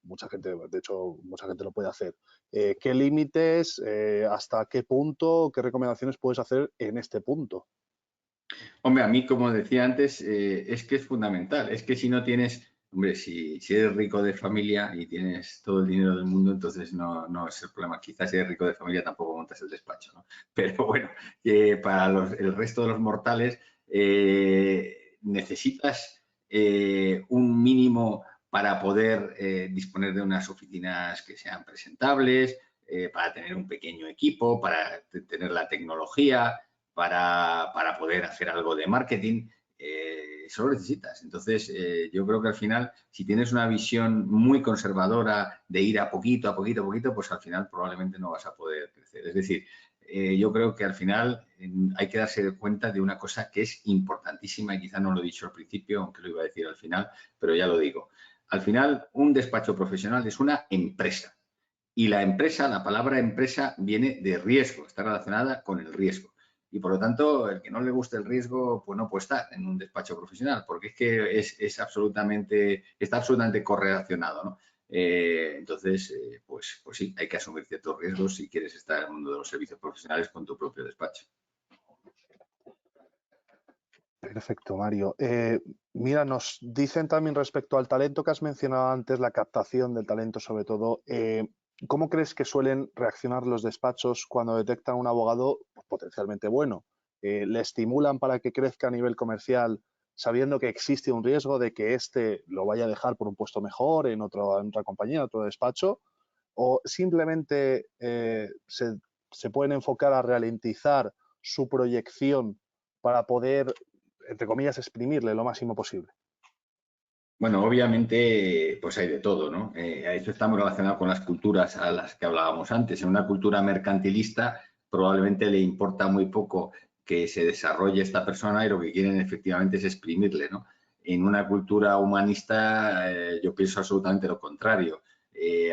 mucha gente, de hecho, mucha gente lo puede hacer. ¿Qué límites, hasta qué punto, qué recomendaciones puedes hacer en este punto? Hombre, a mí, como decía antes, es que es fundamental. Es que si no tienes, hombre, si eres rico de familia y tienes todo el dinero del mundo, entonces no es el problema. Quizás si eres rico de familia tampoco montas el despacho, ¿no? Pero bueno, para el resto de los mortales necesitas un mínimo para poder disponer de unas oficinas que sean presentables, para tener un pequeño equipo, para tener la tecnología, para poder hacer algo de marketing. Eso lo necesitas. Entonces, yo creo que al final, si tienes una visión muy conservadora de ir a poquito, pues al final probablemente no vas a poder crecer. Es decir, yo creo que al final hay que darse cuenta de una cosa que es importantísima y quizá no lo he dicho al principio, aunque lo iba a decir al final, pero ya lo digo. Al final, un despacho profesional es una empresa. Y la empresa, la palabra empresa, viene de riesgo, está relacionada con el riesgo. Y, por lo tanto, el que no le guste el riesgo, pues no puede estar en un despacho profesional, porque es que está absolutamente correlacionado, ¿no? Entonces, pues sí, hay que asumir ciertos riesgos si quieres estar en el mundo de los servicios profesionales con tu propio despacho. Perfecto, Mario. Mira, nos dicen también respecto al talento que has mencionado antes, la captación del talento sobre todo. ¿Cómo crees que suelen reaccionar los despachos cuando detectan un abogado potencialmente bueno? ¿Le estimulan para que crezca a nivel comercial sabiendo que existe un riesgo de que éste lo vaya a dejar por un puesto mejor en otra compañía, en otro despacho? ¿O simplemente se pueden enfocar a ralentizar su proyección para poder, entre comillas, exprimirle lo máximo posible? Bueno, obviamente, pues hay de todo, ¿no? Esto está muy relacionado con las culturas a las que hablábamos antes. En una cultura mercantilista probablemente le importa muy poco que se desarrolle esta persona y lo que quieren efectivamente es exprimirle, ¿no? En una cultura humanista yo pienso absolutamente lo contrario.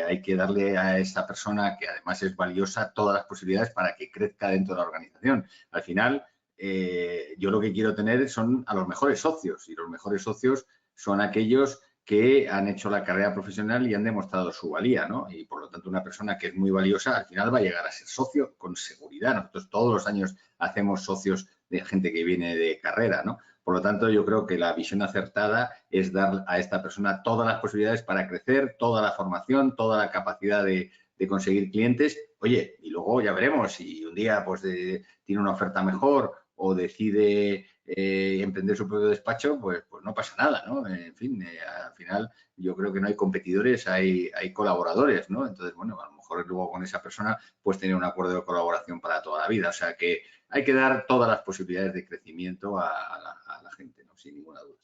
Hay que darle a esta persona, que además es valiosa, todas las posibilidades para que crezca dentro de la organización. Al final, yo lo que quiero tener son a los mejores socios, y los mejores socios son aquellos que han hecho la carrera profesional y han demostrado su valía, ¿no? Y por lo tanto, una persona que es muy valiosa al final va a llegar a ser socio con seguridad. Nosotros todos los años hacemos socios de gente que viene de carrera, ¿no? Por lo tanto, yo creo que la visión acertada es dar a esta persona todas las posibilidades para crecer, toda la formación, toda la capacidad de conseguir clientes. Oye, y luego ya veremos si un día pues tiene una oferta mejor o decide emprender su propio despacho, pues no pasa nada, ¿no? En fin, al final yo creo que no hay competidores, hay colaboradores, ¿no? Entonces, bueno, a lo mejor luego con esa persona pues tener un acuerdo de colaboración para toda la vida. O sea que hay que dar todas las posibilidades de crecimiento a la gente, ¿no? Sin ninguna duda.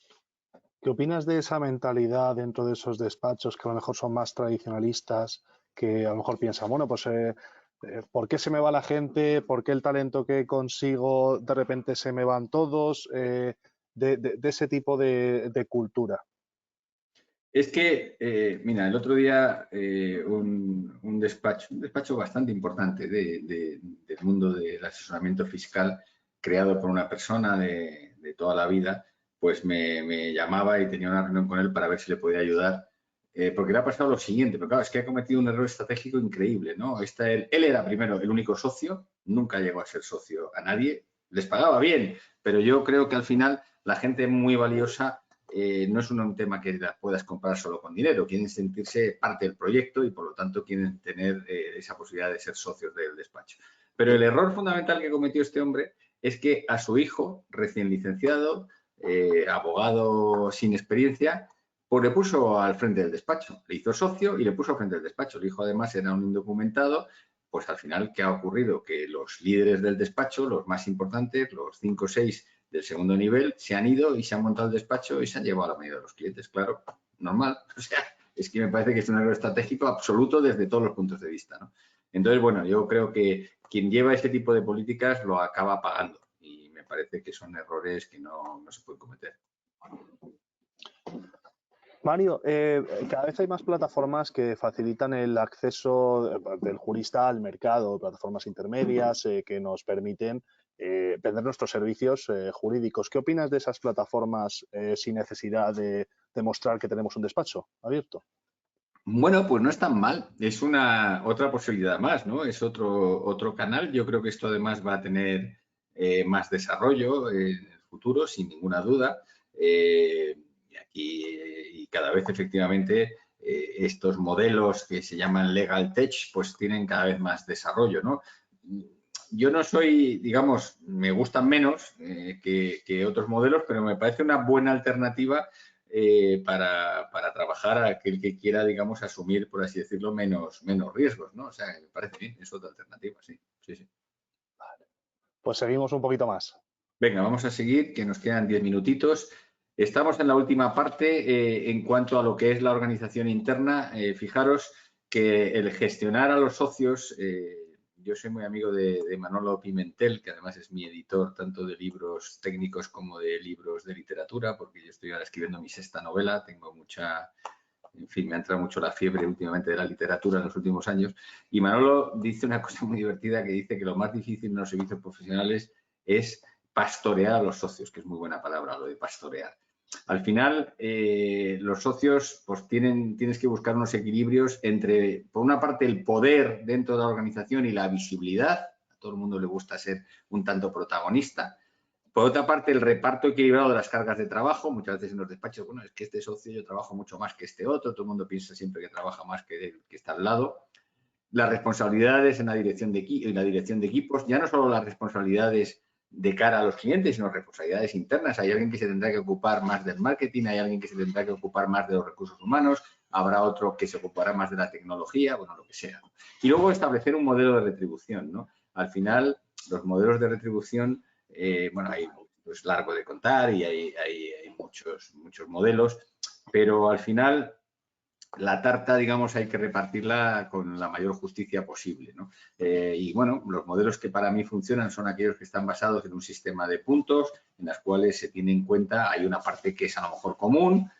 ¿Qué opinas de esa mentalidad dentro de esos despachos que a lo mejor son más tradicionalistas, que a lo mejor piensan, bueno, pues ¿por qué se me va la gente? ¿Por qué el talento que consigo de repente se me van todos? De ese tipo de cultura. Es que, mira, el otro día un despacho bastante importante del mundo del asesoramiento fiscal, creado por una persona de toda la vida, pues me llamaba y tenía una reunión con él para ver si le podía ayudar, porque le ha pasado lo siguiente, pero claro, es que ha cometido un error estratégico increíble, ¿no? Él era primero el único socio, nunca llegó a ser socio a nadie, les pagaba bien, pero yo creo que al final la gente muy valiosa no es un tema que la puedas comprar solo con dinero, quieren sentirse parte del proyecto y por lo tanto quieren tener esa posibilidad de ser socios del despacho. Pero el error fundamental que cometió este hombre es que a su hijo, recién licenciado, abogado sin experiencia, pues le puso al frente del despacho, le hizo socio y le puso al frente del despacho. El hijo además era un indocumentado. Pues al final, ¿qué ha ocurrido? Que los líderes del despacho, los más importantes, los 5 o 6 del segundo nivel, se han ido y se han montado el despacho y se han llevado a la mayoría de los clientes, claro, normal. O sea, es que me parece que es un error estratégico absoluto desde todos los puntos de vista, ¿no? Entonces, bueno, yo creo que quien lleva este tipo de políticas lo acaba pagando y me parece que son errores que no se pueden cometer. Mario, cada vez hay más plataformas que facilitan el acceso del jurista al mercado, plataformas intermedias que nos permiten vender nuestros servicios jurídicos. ¿Qué opinas de esas plataformas sin necesidad de demostrar que tenemos un despacho abierto? Bueno, pues no es tan mal. Es otra posibilidad más, ¿no? Es otro canal. Yo creo que esto además va a tener más desarrollo en el futuro, sin ninguna duda. Y cada vez efectivamente estos modelos que se llaman legal tech, pues tienen cada vez más desarrollo, ¿no? Yo no soy, digamos, me gustan menos que otros modelos, pero me parece una buena alternativa para trabajar a aquel que quiera, digamos, asumir, por así decirlo, menos riesgos, ¿no? O sea, me parece bien, es otra alternativa, sí. Vale. Pues seguimos un poquito más. Venga, vamos a seguir, que nos quedan 10 minutitos. Estamos en la última parte en cuanto a lo que es la organización interna. Fijaros que el gestionar a los socios, yo soy muy amigo de Manolo Pimentel, que además es mi editor tanto de libros técnicos como de libros de literatura, porque yo estoy ahora escribiendo mi 6ª novela, tengo en fin, me ha entrado mucho la fiebre últimamente de la literatura en los últimos años. Y Manolo dice una cosa muy divertida, que dice que lo más difícil en los servicios profesionales es pastorear a los socios, que es muy buena palabra lo de pastorear. Al final, los socios pues tienes que buscar unos equilibrios entre, por una parte, el poder dentro de la organización y la visibilidad. A todo el mundo le gusta ser un tanto protagonista. Por otra parte, el reparto equilibrado de las cargas de trabajo. Muchas veces en los despachos, bueno, es que este socio yo trabajo mucho más que este otro. Todo el mundo piensa siempre que trabaja más que el que está al lado. Las responsabilidades en la dirección de equipos, ya no solo las responsabilidades de cara a los clientes, sino responsabilidades internas. Hay alguien que se tendrá que ocupar más del marketing, hay alguien que se tendrá que ocupar más de los recursos humanos, habrá otro que se ocupará más de la tecnología, bueno, lo que sea. Y luego establecer un modelo de retribución, ¿no? Al final, los modelos de retribución, bueno, es largo de contar y hay muchos modelos, pero al final la tarta, digamos, hay que repartirla con la mayor justicia posible, ¿no? Y bueno, los modelos que para mí funcionan son aquellos que están basados en un sistema de puntos, en las cuales se tiene en cuenta, hay una parte que es a lo mejor común.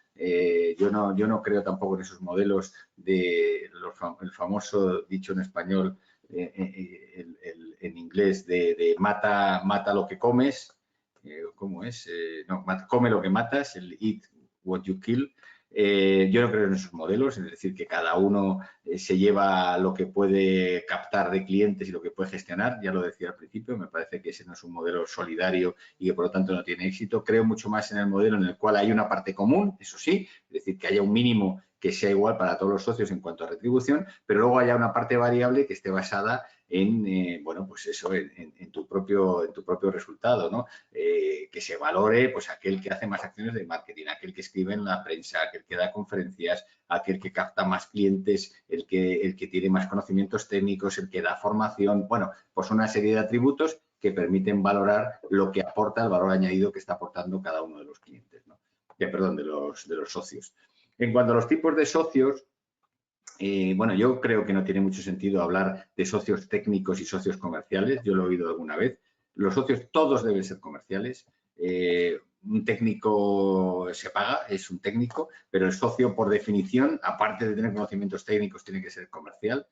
Yo no creo tampoco en esos modelos de el famoso dicho en español, en inglés, de mata lo que comes. ¿Cómo es? No, come lo que matas, el eat what you kill. Yo no creo en esos modelos, es decir, que cada uno se lleva lo que puede captar de clientes y lo que puede gestionar. Ya lo decía al principio, me parece que ese no es un modelo solidario y que por lo tanto no tiene éxito. Creo mucho más en el modelo en el cual hay una parte común, eso sí, es decir, que haya un mínimo que sea igual para todos los socios en cuanto a retribución, pero luego haya una parte variable que esté basada en bueno, pues eso, en tu propio resultado, ¿no? Que se valore pues aquel que hace más acciones de marketing, aquel que escribe en la prensa, aquel que da conferencias, aquel que capta más clientes, el que tiene más conocimientos técnicos, el que da formación, bueno, pues una serie de atributos que permiten valorar lo que aporta, el valor añadido que está aportando cada uno de los clientes, ¿no? Perdón, de los socios. En cuanto a los tipos de socios, bueno, yo creo que no tiene mucho sentido hablar de socios técnicos y socios comerciales. Yo lo he oído alguna vez. Los socios todos deben ser comerciales. Un técnico se paga, es un técnico, pero el socio, por definición, aparte de tener conocimientos técnicos, tiene que ser comercial.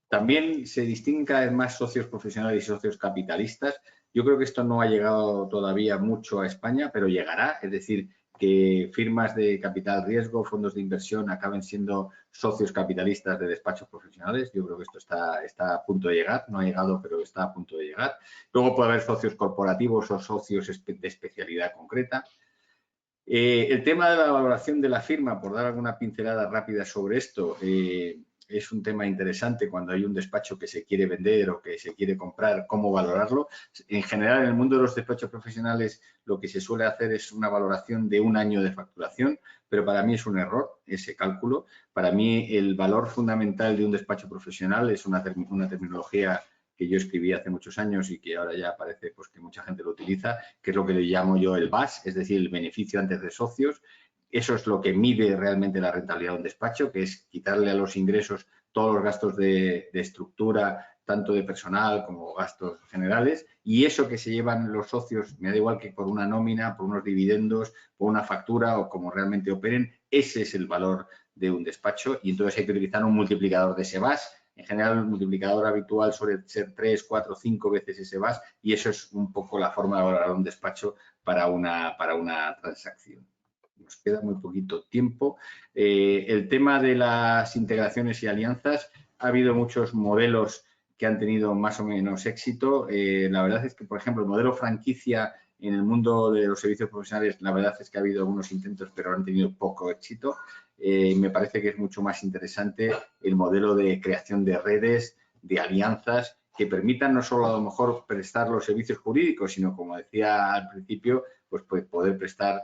También se distinguen cada vez más socios profesionales y socios capitalistas. Yo creo que esto no ha llegado todavía mucho a España, pero llegará. Es decir, que firmas de capital riesgo, fondos de inversión acaben siendo socios capitalistas de despachos profesionales. Yo creo que esto está a punto de llegar, no ha llegado, pero está a punto de llegar. Luego puede haber socios corporativos o socios de especialidad concreta. El tema de la valoración de la firma, por dar alguna pincelada rápida sobre esto, es un tema interesante cuando hay un despacho que se quiere vender o que se quiere comprar, cómo valorarlo. En general, en el mundo de los despachos profesionales, lo que se suele hacer es una valoración de un año de facturación, pero para mí es un error ese cálculo. Para mí, el valor fundamental de un despacho profesional es una terminología que yo escribí hace muchos años y que ahora ya parece pues, que mucha gente lo utiliza, que es lo que le llamo yo el BAS, es decir, el beneficio antes de socios. Eso es lo que mide realmente la rentabilidad de un despacho, que es quitarle a los ingresos todos los gastos de estructura, tanto de personal como gastos generales, y eso que se llevan los socios, me da igual que por una nómina, por unos dividendos, por una factura o como realmente operen, ese es el valor de un despacho y entonces hay que utilizar un multiplicador de ese BAS. En general, el multiplicador habitual suele ser 3, 4, 5 veces ese BAS y eso es un poco la forma de valorar un despacho para una transacción. Nos queda muy poquito tiempo. El tema de las integraciones y alianzas, ha habido muchos modelos que han tenido más o menos éxito. La verdad es que, por ejemplo, el modelo franquicia en el mundo de los servicios profesionales, la verdad es que ha habido algunos intentos, pero han tenido poco éxito. Me parece que es mucho más interesante el modelo de creación de redes, de alianzas, que permitan no solo a lo mejor prestar los servicios jurídicos, sino, como decía al principio, pues poder prestar,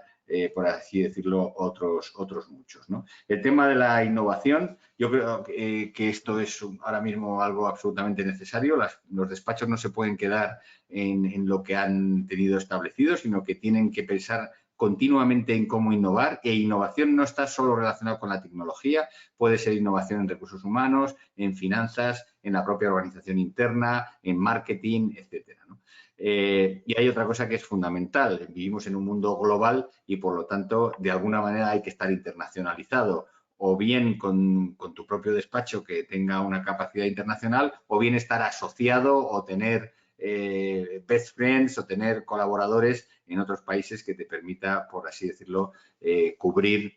por así decirlo, otros muchos, ¿no? El tema de la innovación, yo creo que esto es ahora mismo algo absolutamente necesario. Los despachos no se pueden quedar en lo que han tenido establecido, sino que tienen que pensar continuamente en cómo innovar, e innovación no está solo relacionada con la tecnología, puede ser innovación en recursos humanos, en finanzas, en la propia organización interna, en marketing, etcétera, ¿no? Y hay otra cosa que es fundamental, vivimos en un mundo global y por lo tanto de alguna manera hay que estar internacionalizado, o bien con tu propio despacho que tenga una capacidad internacional, o bien estar asociado o tener best friends o tener colaboradores en otros países que te permita, por así decirlo, cubrir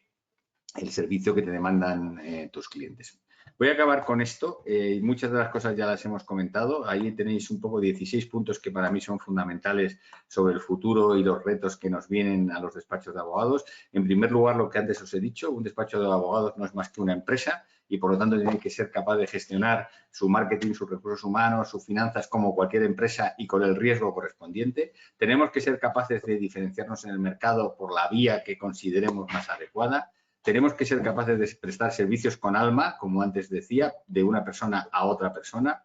el servicio que te demandan tus clientes. Voy a acabar con esto. Muchas de las cosas ya las hemos comentado. Ahí tenéis un poco 16 puntos que para mí son fundamentales sobre el futuro y los retos que nos vienen a los despachos de abogados. En primer lugar, lo que antes os he dicho, un despacho de abogados no es más que una empresa y por lo tanto tiene que ser capaz de gestionar su marketing, sus recursos humanos, sus finanzas como cualquier empresa y con el riesgo correspondiente. Tenemos que ser capaces de diferenciarnos en el mercado por la vía que consideremos más adecuada. Tenemos que ser capaces de prestar servicios con alma, como antes decía, de una persona a otra persona.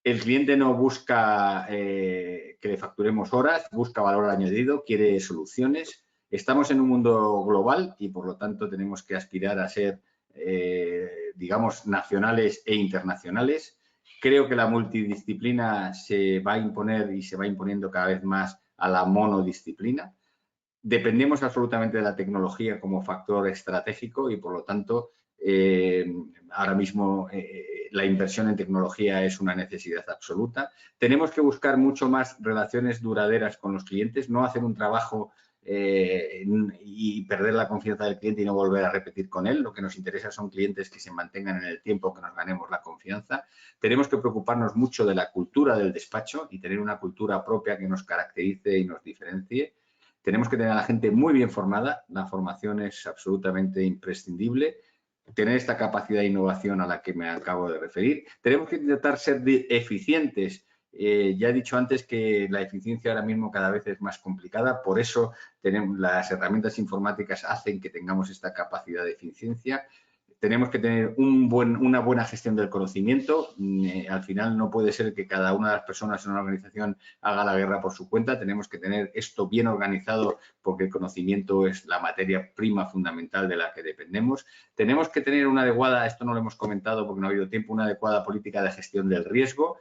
El cliente no busca que le facturemos horas, busca valor añadido, quiere soluciones. Estamos en un mundo global y, por lo tanto, tenemos que aspirar a ser digamos, nacionales e internacionales. Creo que la multidisciplina se va a imponer y se va imponiendo cada vez más a la monodisciplina. Dependemos absolutamente de la tecnología como factor estratégico y, por lo tanto, ahora mismo la inversión en tecnología es una necesidad absoluta. Tenemos que buscar mucho más relaciones duraderas con los clientes, no hacer un trabajo y perder la confianza del cliente y no volver a repetir con él. Lo que nos interesa son clientes que se mantengan en el tiempo, que nos ganemos la confianza. Tenemos que preocuparnos mucho de la cultura del despacho y tener una cultura propia que nos caracterice y nos diferencie. Tenemos que tener a la gente muy bien formada, la formación es absolutamente imprescindible. Tener esta capacidad de innovación a la que me acabo de referir. Tenemos que intentar ser eficientes. Ya he dicho antes que la eficiencia ahora mismo cada vez es más complicada, por eso las herramientas informáticas hacen que tengamos esta capacidad de eficiencia. Tenemos que tener una buena gestión del conocimiento. Al final no puede ser que cada una de las personas en una organización haga la guerra por su cuenta. Tenemos que tener esto bien organizado porque el conocimiento es la materia prima fundamental de la que dependemos. Tenemos que tener una adecuada, esto no lo hemos comentado porque no ha habido tiempo, una adecuada política de gestión del riesgo,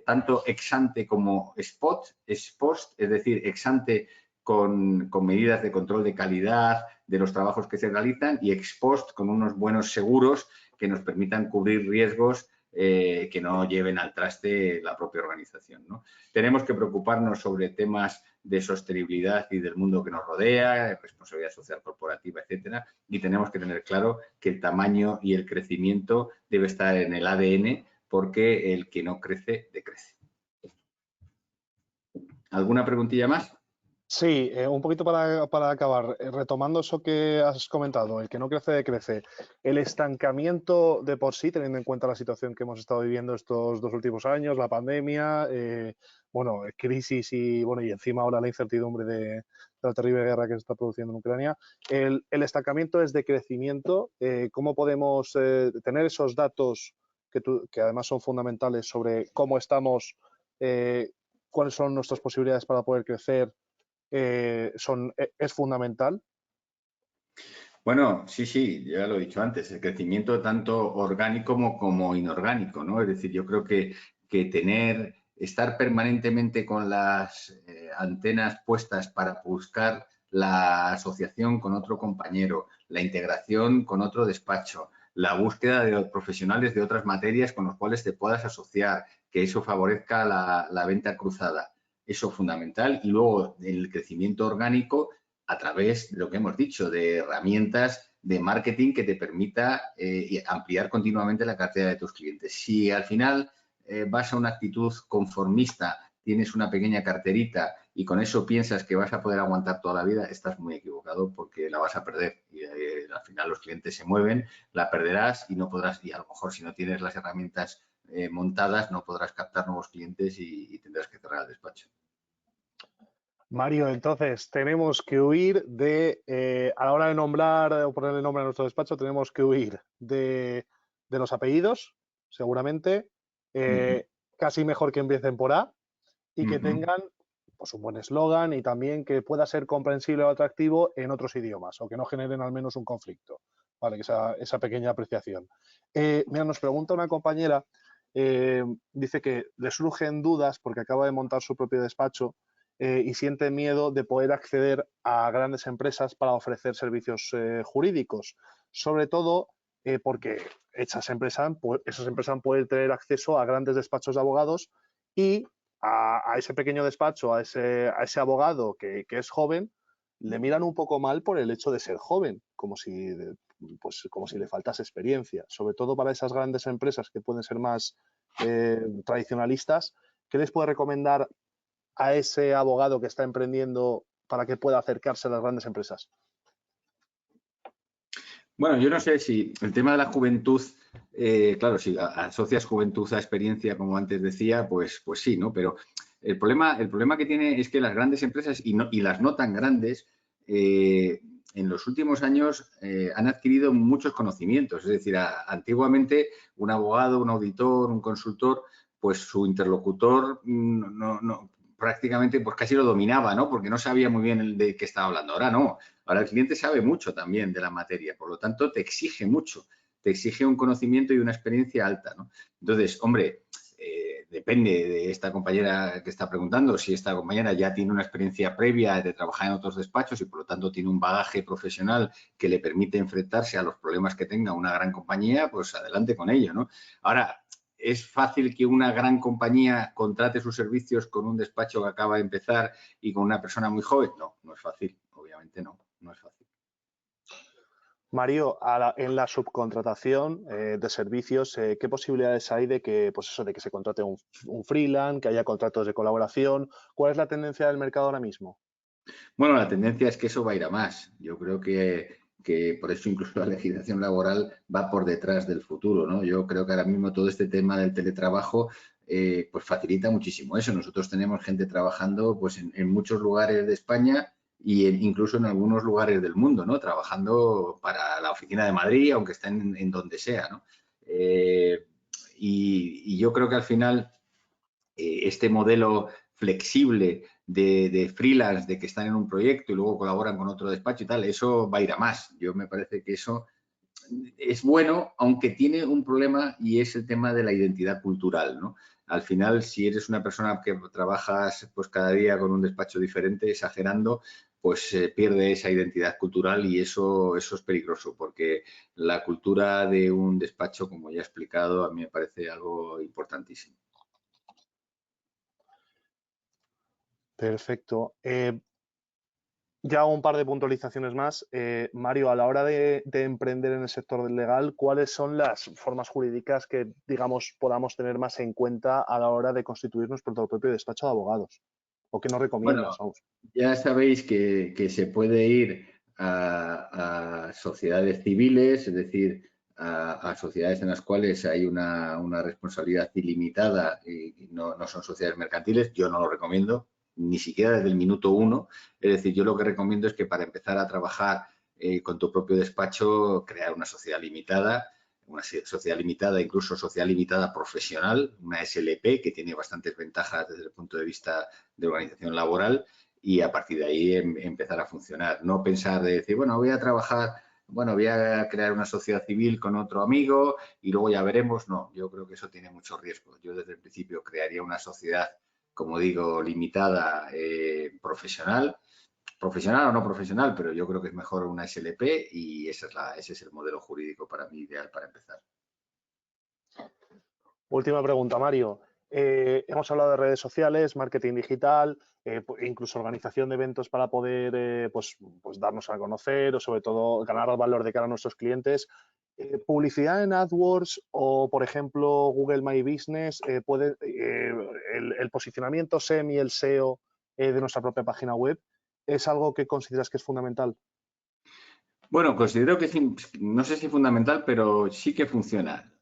tanto ex ante como ex post, es decir, ex ante con medidas de control de calidad de los trabajos que se realizan y ex post con unos buenos seguros que nos permitan cubrir riesgos que no lleven al traste la propia organización, ¿no? Tenemos que preocuparnos sobre temas de sostenibilidad y del mundo que nos rodea, responsabilidad social corporativa, etcétera, y tenemos que tener claro que el tamaño y el crecimiento debe estar en el ADN porque el que no crece, decrece. ¿Alguna preguntilla más? Sí, un poquito para acabar, retomando eso que has comentado, el que no crece, decrece. El estancamiento de por sí, teniendo en cuenta la situación que hemos estado viviendo estos 2 últimos años, la pandemia, bueno, crisis y encima ahora la incertidumbre de la terrible guerra que se está produciendo en Ucrania. El estancamiento es de crecimiento. ¿Cómo podemos tener esos datos que además son fundamentales sobre cómo estamos, cuáles son nuestras posibilidades para poder crecer? Es fundamental. Bueno, sí, ya lo he dicho antes, el crecimiento tanto orgánico como inorgánico, ¿no? Es decir, yo creo que estar permanentemente con las antenas puestas para buscar la asociación con otro compañero, la integración con otro despacho, la búsqueda de profesionales de otras materias con los cuales te puedas asociar, que eso favorezca la venta cruzada. Eso es fundamental. Y luego el crecimiento orgánico a través de lo que hemos dicho, de herramientas de marketing que te permita ampliar continuamente la cartera de tus clientes. Si al final vas a una actitud conformista, tienes una pequeña carterita y con eso piensas que vas a poder aguantar toda la vida, estás muy equivocado porque la vas a perder. Y al final los clientes se mueven, la perderás y no podrás, y a lo mejor si no tienes las herramientas montadas, no podrás captar nuevos clientes y tendrás que cerrar el despacho. Mario, entonces tenemos que huir a la hora de nombrar o ponerle nombre a nuestro despacho, tenemos que huir de los apellidos, seguramente, casi mejor que empiecen por A y que tengan pues, un buen eslogan y también que pueda ser comprensible o atractivo en otros idiomas o que no generen al menos un conflicto. Vale, esa pequeña apreciación. Mira, nos pregunta una compañera, dice que le surgen dudas porque acaba de montar su propio despacho y siente miedo de poder acceder a grandes empresas para ofrecer servicios jurídicos, sobre todo porque esas empresas pueden tener acceso a grandes despachos de abogados y a ese pequeño despacho, a ese abogado que es joven, le miran un poco mal por el hecho de ser joven, como si le faltase experiencia, sobre todo para esas grandes empresas que pueden ser más tradicionalistas. ¿Qué les puede recomendar a ese abogado que está emprendiendo para que pueda acercarse a las grandes empresas? Bueno, yo no sé si el tema de la juventud, claro, si asocias juventud a experiencia, como antes decía, pues sí, ¿no? Pero el problema que tiene es que las grandes empresas y las no tan grandes, en los últimos años han adquirido muchos conocimientos. Es decir, antiguamente un abogado, un auditor, un consultor, pues su interlocutor prácticamente pues casi lo dominaba, ¿no? Porque no sabía muy bien de qué estaba hablando. Ahora no, ahora el cliente sabe mucho también de la materia, por lo tanto te exige mucho, te exige un conocimiento y una experiencia alta, ¿no? Entonces, hombre, depende de esta compañera que está preguntando, si esta compañera ya tiene una experiencia previa de trabajar en otros despachos y por lo tanto tiene un bagaje profesional que le permite enfrentarse a los problemas que tenga una gran compañía, pues adelante con ello, ¿no? Ahora, ¿es fácil que una gran compañía contrate sus servicios con un despacho que acaba de empezar y con una persona muy joven? No, no es fácil, obviamente no, no es fácil. Mario, en la subcontratación de servicios, ¿qué posibilidades hay de que, pues eso, de que se contrate un freelance, que haya contratos de colaboración? ¿Cuál es la tendencia del mercado ahora mismo? Bueno, la tendencia es que eso va a ir a más. Yo creo que por eso incluso la legislación laboral va por detrás del futuro, ¿no? Yo creo que ahora mismo todo este tema del teletrabajo pues facilita muchísimo eso. Nosotros tenemos gente trabajando pues en muchos lugares de España y incluso en algunos lugares del mundo, ¿no? Trabajando para la oficina de Madrid, aunque estén en donde sea, ¿no? Y yo creo que al final este modelo flexible de freelance, de que están en un proyecto y luego colaboran con otro despacho y tal, eso va a ir a más. Yo me parece que eso es bueno, aunque tiene un problema y es el tema de la identidad cultural, ¿no? Al final, si eres una persona que trabajas pues cada día con un despacho diferente, exagerando, pues pierde esa identidad cultural y eso es peligroso, porque la cultura de un despacho, como ya he explicado, a mí me parece algo importantísimo. Perfecto. Ya un par de puntualizaciones más. Mario, a la hora de emprender en el sector legal, ¿cuáles son las formas jurídicas que, digamos, podamos tener más en cuenta a la hora de constituir nuestro propio despacho de abogados? ¿O qué nos Bueno, recomiendas? Vamos. ya sabéis que se puede ir a sociedades civiles, es decir, a sociedades en las cuales hay una responsabilidad ilimitada y no son sociedades mercantiles. Yo no lo recomiendo, ni siquiera desde el minuto uno. Es decir, yo lo que recomiendo es que para empezar a trabajar con tu propio despacho, crear una sociedad limitada, incluso sociedad limitada profesional, una SLP, que tiene bastantes ventajas desde el punto de vista de organización laboral, y a partir de ahí empezar a funcionar. No pensar de decir, bueno, voy a trabajar, bueno, voy a crear una sociedad civil con otro amigo y luego ya veremos. No, yo creo que eso tiene mucho riesgo. Yo desde el principio crearía una sociedad, como digo, limitada, profesional o no profesional, pero yo creo que es mejor una SLP y ese es el modelo jurídico para mí ideal para empezar. Última pregunta, Mario. Hemos hablado de redes sociales, marketing digital, incluso organización de eventos para poder pues darnos a conocer o sobre todo ganar valor de cara a nuestros clientes. Publicidad en AdWords o, por ejemplo, Google My Business, el posicionamiento SEM y el SEO de nuestra propia página web, ¿es algo que consideras que es fundamental? Bueno, considero que no sé si fundamental, pero sí que funciona.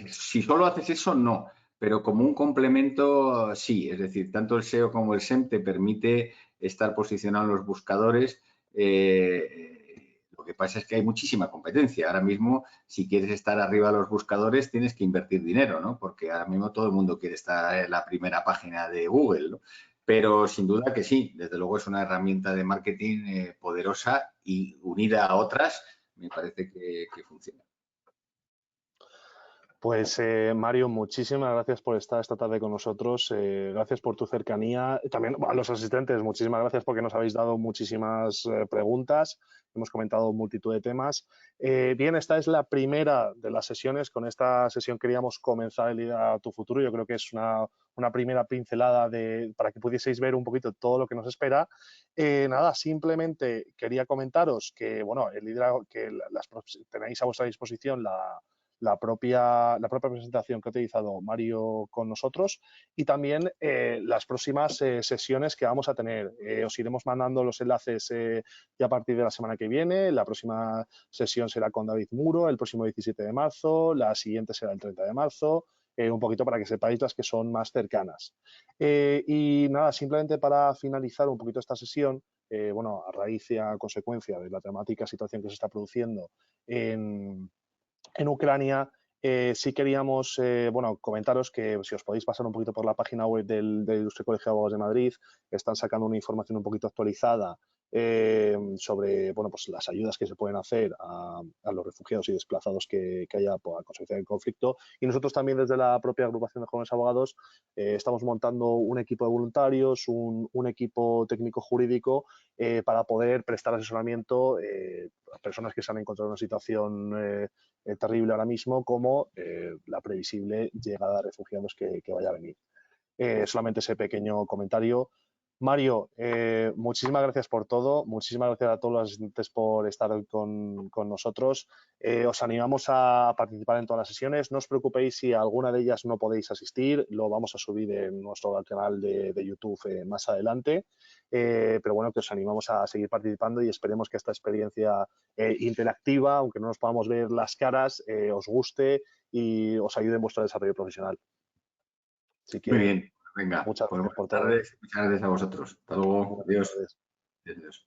Si solo haces eso, no, pero como un complemento, sí. Es decir, tanto el SEO como el SEM te permite estar posicionado en los buscadores. Lo que pasa es que hay muchísima competencia. Ahora mismo, si quieres estar arriba de los buscadores, tienes que invertir dinero, ¿no? Porque ahora mismo todo el mundo quiere estar en la primera página de Google, ¿no? Pero sin duda que sí, desde luego es una herramienta de marketing poderosa y unida a otras, me parece que funciona. Pues Mario, muchísimas gracias por estar esta tarde con nosotros. Gracias por tu cercanía. También a los asistentes, muchísimas gracias porque nos habéis dado muchísimas preguntas. Hemos comentado multitud de temas. Bien, esta es la primera de las sesiones. Con esta sesión queríamos comenzar el Lidera tu futuro. Yo creo que es una primera pincelada para que pudieseis ver un poquito todo lo que nos espera. Nada, simplemente quería comentaros que, bueno, tenéis a vuestra disposición la propia presentación que ha utilizado Mario con nosotros y también las próximas sesiones que vamos a tener. Os iremos mandando los enlaces ya a partir de la semana que viene. La próxima sesión será con David Muro el próximo 17 de marzo, la siguiente será el 30 de marzo. Un poquito para que sepáis las que son más cercanas. Y nada, simplemente para finalizar un poquito esta sesión, bueno, a raíz y a consecuencia de la dramática situación que se está produciendo en Ucrania, Sí queríamos comentaros que si os podéis pasar un poquito por la página web del Ilustre Colegio de Abogados de Madrid, están sacando una información un poquito actualizada sobre pues las ayudas que se pueden hacer a los refugiados y desplazados que haya a consecuencia del conflicto. Y nosotros también desde la propia agrupación de jóvenes abogados estamos montando un equipo de voluntarios, un equipo técnico jurídico para poder prestar asesoramiento a personas que se han encontrado en una situación terrible ahora mismo, como la previsible llegada de refugiados que vaya a venir. Solamente ese pequeño comentario. Mario, muchísimas gracias por todo, muchísimas gracias a todos los asistentes por estar hoy con nosotros. Os animamos a participar en todas las sesiones. No os preocupéis si a alguna de ellas no podéis asistir, lo vamos a subir en nuestro canal de YouTube más adelante. Pero bueno, que os animamos a seguir participando y esperemos que esta experiencia interactiva, aunque no nos podamos ver las caras, os guste y os ayude en vuestro desarrollo profesional. Así que, Muy bien, venga, muchas pues gracias por buenas todo. tardes, muchas gracias a vosotros. Hasta luego, Buenas adiós. tardes. Adiós.